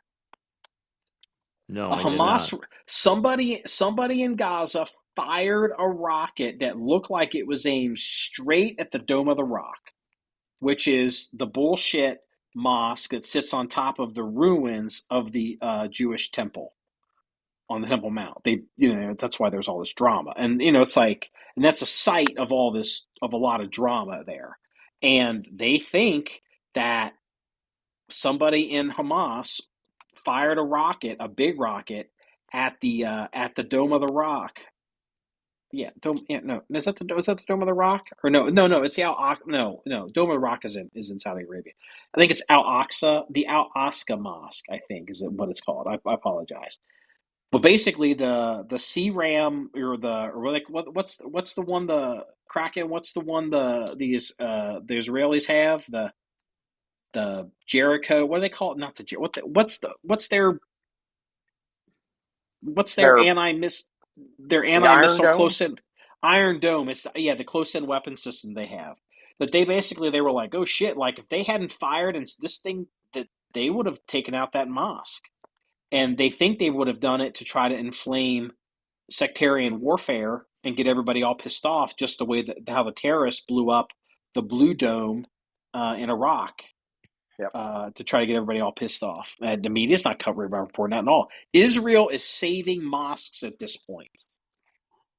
Speaker 3: No,
Speaker 4: A
Speaker 3: I did not.
Speaker 4: somebody in Gaza fired a rocket that looked like it was aimed straight at the Dome of the Rock, which is the bullshit mosque that sits on top of the ruins of the Jewish temple on the Temple Mount. That's why there's all this drama, and it's like, and that's a site of a lot of drama there, and they think that somebody in Hamas fired a big rocket at the Dome of the Rock. Yeah, Dome. Yeah, no, is that the Dome of the Rock? Or no, it's the no, Dome of the Rock is in Saudi Arabia. I think it's Al Aqsa, the Al Aqsa Mosque. I think is what it's called. I apologize. But basically, the CRAM or like what's the one, the Kraken? What's the one the Israelis have, the Jericho? What do they call it? Not the what's their
Speaker 2: They're
Speaker 4: anti
Speaker 2: the Iron
Speaker 4: missile
Speaker 2: Dome.
Speaker 4: close in Iron Dome? It's the close in weapon system they have. But they were like, oh shit! Like if they hadn't fired and this thing, that they would have taken out that mosque. And they think they would have done it to try to inflame sectarian warfare and get everybody all pissed off, just the way that how the terrorists blew up the Blue Dome in Iraq.
Speaker 2: Yep.
Speaker 4: To try to get everybody all pissed off. The media's not covering my report, not at all. Israel is saving mosques at this point.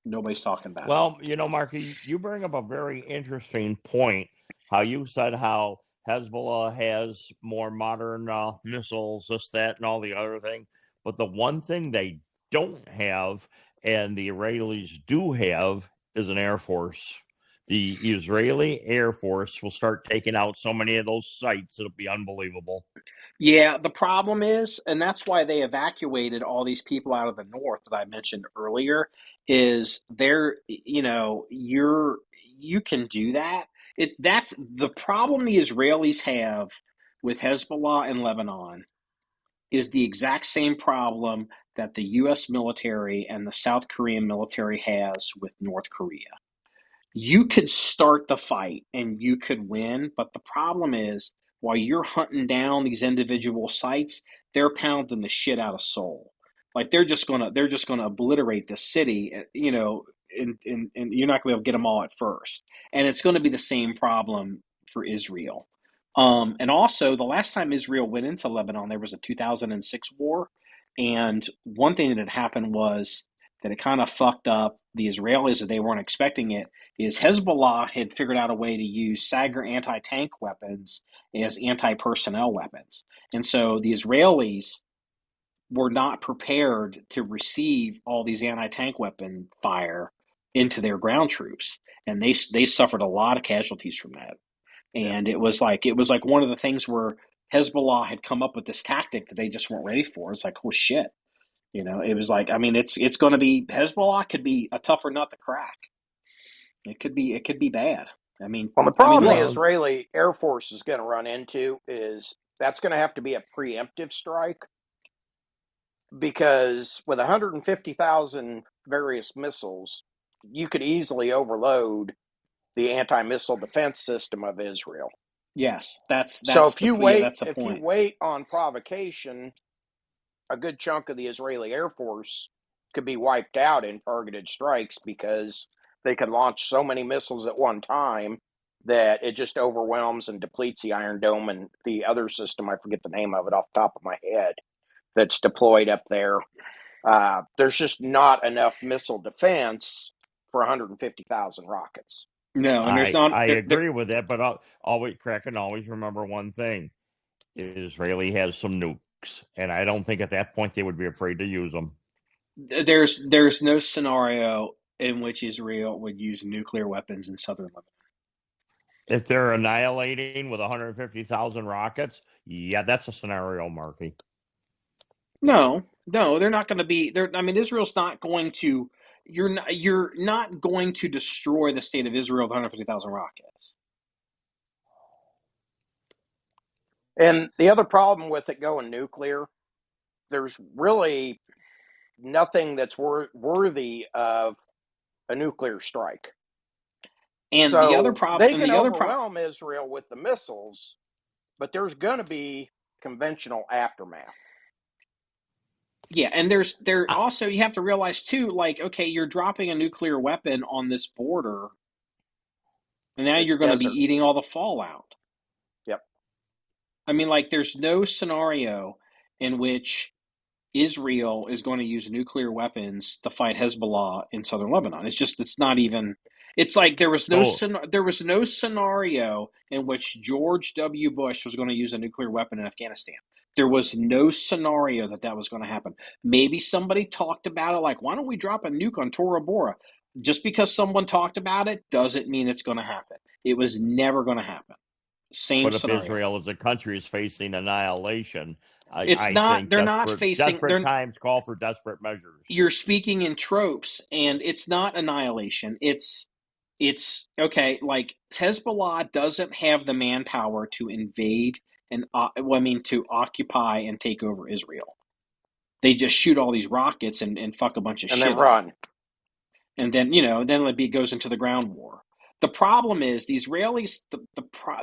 Speaker 4: Nobody's talking about it.
Speaker 3: Well, Marky, you bring up a very interesting point. How you said how Hezbollah has more modern missiles, this, that, and all the other thing. But the one thing they don't have, and the Israelis do have, is an air force. The Israeli Air Force will start taking out so many of those sites, it'll be unbelievable.
Speaker 4: Yeah, the problem is, and that's why they evacuated all these people out of the north that I mentioned earlier, is you can do that. That's the problem the Israelis have with Hezbollah and Lebanon is the exact same problem that the US military and the South Korean military has with North Korea. You could start the fight and you could win, but the problem is while you're hunting down these individual sites, they're pounding the shit out of Seoul. Like they're just gonna obliterate the city, and you're not gonna be able to get them all at first. And it's going to be the same problem for Israel. And also, the last time Israel went into Lebanon, there was a 2006 war, and one thing that had happened was that it kind of fucked up the Israelis, that they weren't expecting it, is Hezbollah had figured out a way to use Sagger anti-tank weapons as anti-personnel weapons. And so the Israelis were not prepared to receive all these anti-tank weapon fire into their ground troops. And they suffered a lot of casualties from that. And it was like one of the things where Hezbollah had come up with this tactic that they just weren't ready for. It's like, oh shit. It was like, I mean, it's going to be, Hezbollah could be a tougher nut to crack. It could be bad. I mean,
Speaker 2: Well, the problem the
Speaker 3: look-
Speaker 2: Israeli Air Force is going to run into is that's going to have to be a preemptive strike, because with 150,000 various missiles, you could easily overload the anti-missile defense system of Israel.
Speaker 4: yes, that's
Speaker 2: So if
Speaker 4: the
Speaker 2: you
Speaker 4: point.
Speaker 2: wait on provocation, a good chunk of the Israeli Air Force could be wiped out in targeted strikes, because they could launch so many missiles at one time that it just overwhelms and depletes the Iron Dome and the other system. I forget the name of it off the top of my head that's deployed up there. There's just not enough missile defense for 150,000 rockets.
Speaker 4: No, and there's not.
Speaker 3: I agree with that, but Kraken, always remember one thing: Israeli has some nukes, and I don't think at that point they would be afraid to use them.
Speaker 4: There's no scenario in which Israel would use nuclear weapons in southern Lebanon.
Speaker 3: If they're annihilating with 150,000 rockets, yeah, that's a scenario, Marky.
Speaker 4: No, they're not going to be. I mean, Israel's not going to. You're not going to destroy the state of Israel with 150,000 rockets.
Speaker 2: And the other problem with it going nuclear, there's really nothing that's worthy of a nuclear strike.
Speaker 4: And
Speaker 2: So
Speaker 4: the other problem,
Speaker 2: they can overwhelm Israel with the missiles, but there's going to be conventional aftermath.
Speaker 4: Yeah, and there also, you have to realize too, like, okay, you're dropping a nuclear weapon on this border, and now you're going to be eating all the fallout.
Speaker 2: Yep.
Speaker 4: I mean, like, there's no scenario in which Israel is going to use nuclear weapons to fight Hezbollah in southern Lebanon. It's not even. It's like there was no scenario in which George W. Bush was going to use a nuclear weapon in Afghanistan. There was no scenario that was going to happen. Maybe somebody talked about it, like, why don't we drop a nuke on Tora Bora? Just because someone talked about it doesn't mean it's going to happen. It was never going to happen. Same scenario.
Speaker 3: But if Israel as a country is facing annihilation, I think desperate times call for desperate measures.
Speaker 4: You're speaking in tropes, and it's not annihilation. It's okay. Like, Hezbollah doesn't have the manpower to invade to occupy and take over Israel. They just shoot all these rockets and fuck a bunch of shit
Speaker 2: and then run.
Speaker 4: And then it goes into the ground war. The problem is the Israelis.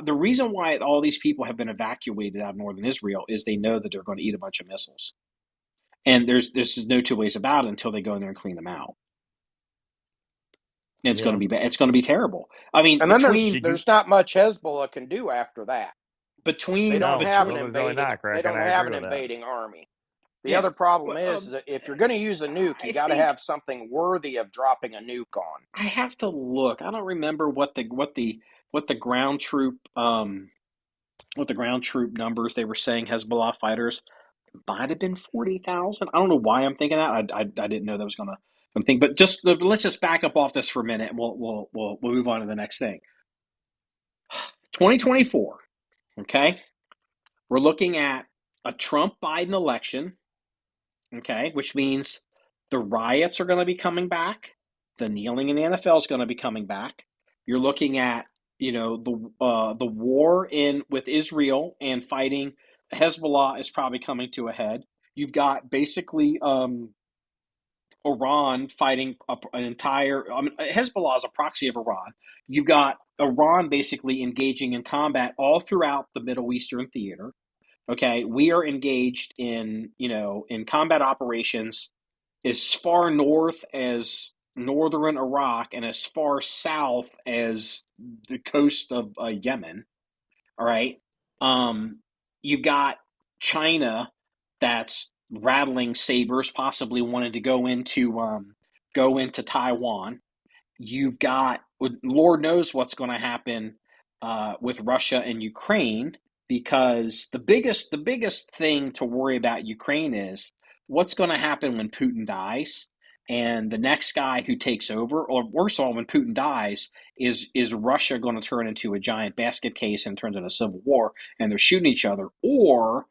Speaker 4: The reason why all these people have been evacuated out of northern Israel is they know that they're going to eat a bunch of missiles, and there's no two ways about it until they go in there and clean them out. And it's going to be bad. It's going to be terrible. I mean,
Speaker 2: and then there's not much Hezbollah can do after that. They don't have an invading army. The other problem is that if you're going to use a nuke, you got to have something worthy of dropping a nuke on.
Speaker 4: I have to look. I don't remember what the ground troop numbers they were saying Hezbollah fighters. It might have been 40,000. I don't know why I'm thinking that. I didn't know that was going to think. But let's just back up off this for a minute. And we'll move on to the next thing. 2024. Okay, we're looking at a Trump-Biden election. Okay, which means the riots are going to be coming back. The kneeling in the NFL is going to be coming back. You're looking at, the war with Israel and fighting Hezbollah is probably coming to a head. You've got basically Iran fighting an entire. Hezbollah is a proxy of Iran. You've got Iran basically engaging in combat all throughout the Middle Eastern theater. Okay, we are engaged in combat operations as far north as northern Iraq and as far south as the coast of Yemen. All right, you've got China that's rattling sabers, possibly wanting to go into Taiwan. You've got, Lord knows what's going to happen with Russia and Ukraine. Because the biggest thing to worry about Ukraine is what's going to happen when Putin dies, and the next guy who takes over, or worse of all, when Putin dies, is Russia going to turn into a giant basket case and turns into a civil war, and they're shooting each other, or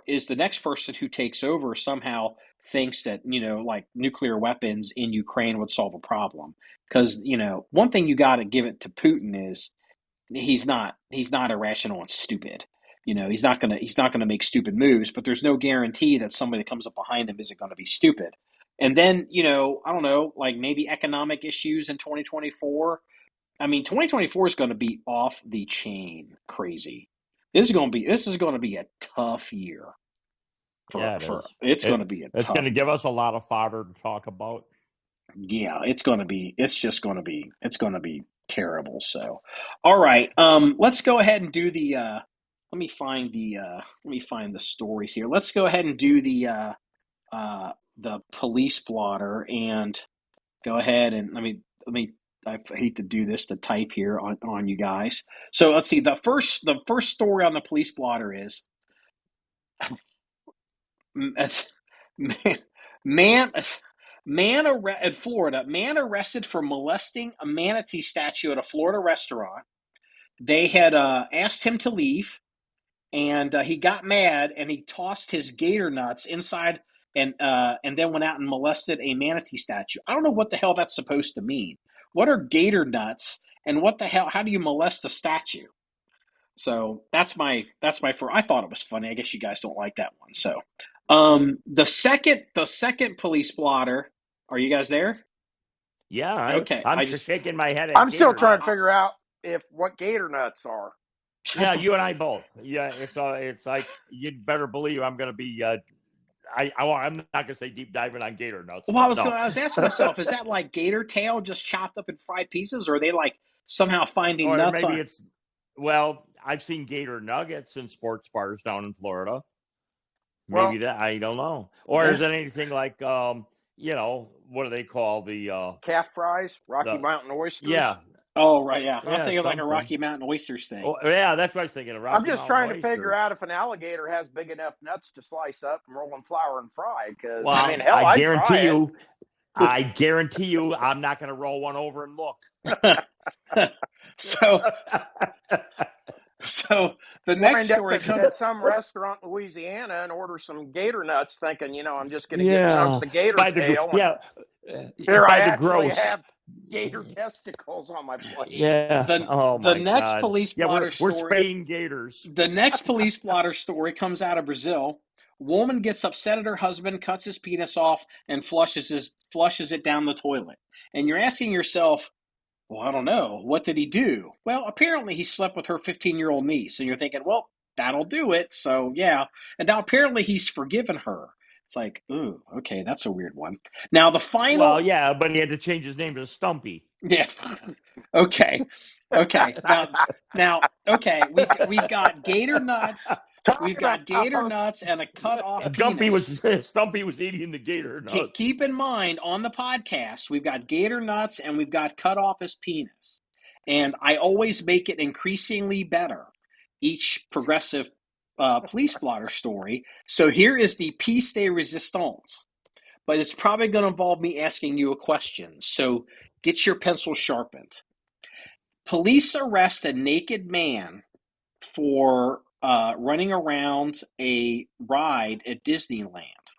Speaker 4: is the next person who takes over somehow thinks that like nuclear weapons in Ukraine would solve a problem? Because one thing you got to give it to Putin is, he's not irrational and stupid. He's not gonna make stupid moves, but there's no guarantee that somebody that comes up behind him isn't going to be stupid. And then I don't know, like maybe economic issues in 2024. I mean, 2024 is going to be off the chain crazy. This is going to be a tough year. It's going to
Speaker 3: give us a lot of fodder to talk about.
Speaker 4: Yeah, it's going to be terrible. So, all right, let's go ahead and do the. Let me find the stories here. Let's go ahead and do the police blotter, and go ahead and let me. I hate to do this to type here on you guys. So let's see. The first story on the police blotter is man in Florida, man arrested for molesting a manatee statue at a Florida restaurant. They had asked him to leave, and he got mad, and he tossed his gator nuts inside, and then went out and molested a manatee statue. I don't know what the hell that's supposed to mean. What are gator nuts, and what the hell? How do you molest a statue? So that's my first. I thought it was funny. I guess you guys don't like that one. So the second police blotter. Are you guys there?
Speaker 3: Yeah,
Speaker 4: Okay,
Speaker 3: I'm
Speaker 4: I
Speaker 3: just
Speaker 4: just
Speaker 3: shaking my head at
Speaker 2: I'm still
Speaker 3: gator
Speaker 2: trying to
Speaker 3: nuts.
Speaker 2: figure out what gator nuts are.
Speaker 3: Yeah, you and I both. Yeah, it's like you'd better believe I'm going to be. I'm not going to say deep diving on gator nuts.
Speaker 4: well,
Speaker 3: But no.
Speaker 4: I was asking myself, is that like gator tail just chopped up in fried pieces, or are they like somehow finding
Speaker 3: Or
Speaker 4: nuts
Speaker 3: maybe
Speaker 4: on?
Speaker 3: it's. Well, I've seen gator nuggets in sports bars down in Florida.
Speaker 2: Well,
Speaker 3: Maybe that I don't know. Or
Speaker 4: Yeah.
Speaker 3: is it anything like what do they call
Speaker 2: calf fries, Rocky
Speaker 3: the
Speaker 2: Mountain oysters.
Speaker 3: yeah.
Speaker 4: Oh, right, yeah. I'm
Speaker 3: Yeah,
Speaker 4: thinking of like a
Speaker 3: something.
Speaker 4: Rocky Mountain oysters thing.
Speaker 3: Oh, yeah, that's what I was thinking of. Rocky
Speaker 2: I'm just
Speaker 3: Mountain
Speaker 2: trying to
Speaker 3: oysters.
Speaker 2: figure out if an alligator has big enough nuts to slice up and roll in flour and fry. Because
Speaker 3: Well,
Speaker 2: I mean, hell,
Speaker 3: I
Speaker 2: I'd try
Speaker 3: guarantee you, I'm not going to roll one over and look.
Speaker 4: So the next
Speaker 2: Wind up
Speaker 4: story
Speaker 2: at some restaurant in Louisiana and order some gator nuts, thinking, I'm just going to get
Speaker 3: Yeah,
Speaker 2: chunks of gator
Speaker 3: by the
Speaker 2: tail.
Speaker 3: here
Speaker 2: I
Speaker 3: by the
Speaker 2: actually
Speaker 3: gross.
Speaker 2: have gator testicles on my plate.
Speaker 3: Yeah. Oh
Speaker 4: the
Speaker 3: my
Speaker 4: next
Speaker 3: God.
Speaker 4: police
Speaker 3: Yeah,
Speaker 4: blotter
Speaker 3: we're
Speaker 4: story.
Speaker 3: spaying gators.
Speaker 4: The next police blotter story comes out of Brazil. Woman gets upset at her husband, cuts his penis off, and flushes it down the toilet. And you're asking yourself, well, I don't know. What did he do? Well, apparently he slept with her 15-year-old niece. And you're thinking, well, that'll do it. So, yeah. And now apparently he's forgiven her. It's like, ooh, okay, that's a weird one. Now, the final...
Speaker 3: Well, yeah, but he had to change his name to Stumpy.
Speaker 4: Yeah. Okay. Now, okay, we've got gator nuts. We've got gator nuts and a cut off penis.
Speaker 3: Stumpy was eating the gator nuts.
Speaker 4: Keep in mind, on the podcast, we've got gator nuts and we've got cut off his penis. And I always make it increasingly better, each progressive police blotter story. So here is the piece de resistance. But it's probably going to involve me asking you a question. So get your pencil sharpened. Police arrest a naked man for running around a ride at Disneyland.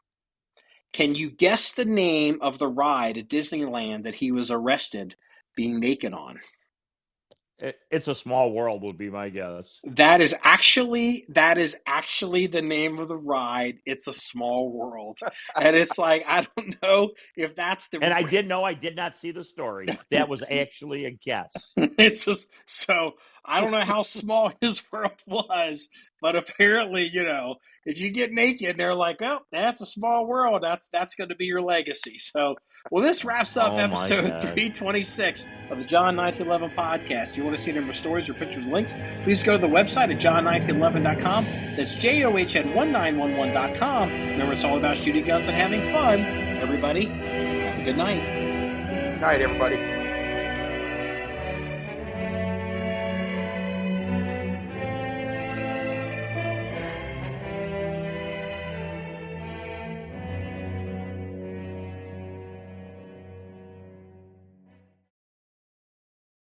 Speaker 4: Can you guess the name of the ride at Disneyland that he was arrested being naked on?
Speaker 3: It's a Small World would be my guess.
Speaker 4: That is actually the name of the ride. It's a Small World. And it's like, I don't know if that's the...
Speaker 3: And I did not see the story. That was actually a guess.
Speaker 4: It's just, so I don't know how small his world was, but apparently, if you get naked, they're like, oh, that's a small world. That's going to be your legacy. So, well, this wraps up episode 326 of the John 1911 podcast. If you want to see a number of stories or pictures, links, please go to the website at john1911.com. That's JOHN1911.com. Remember, it's all about shooting guns and having fun. Everybody, have a good night.
Speaker 2: Night, everybody.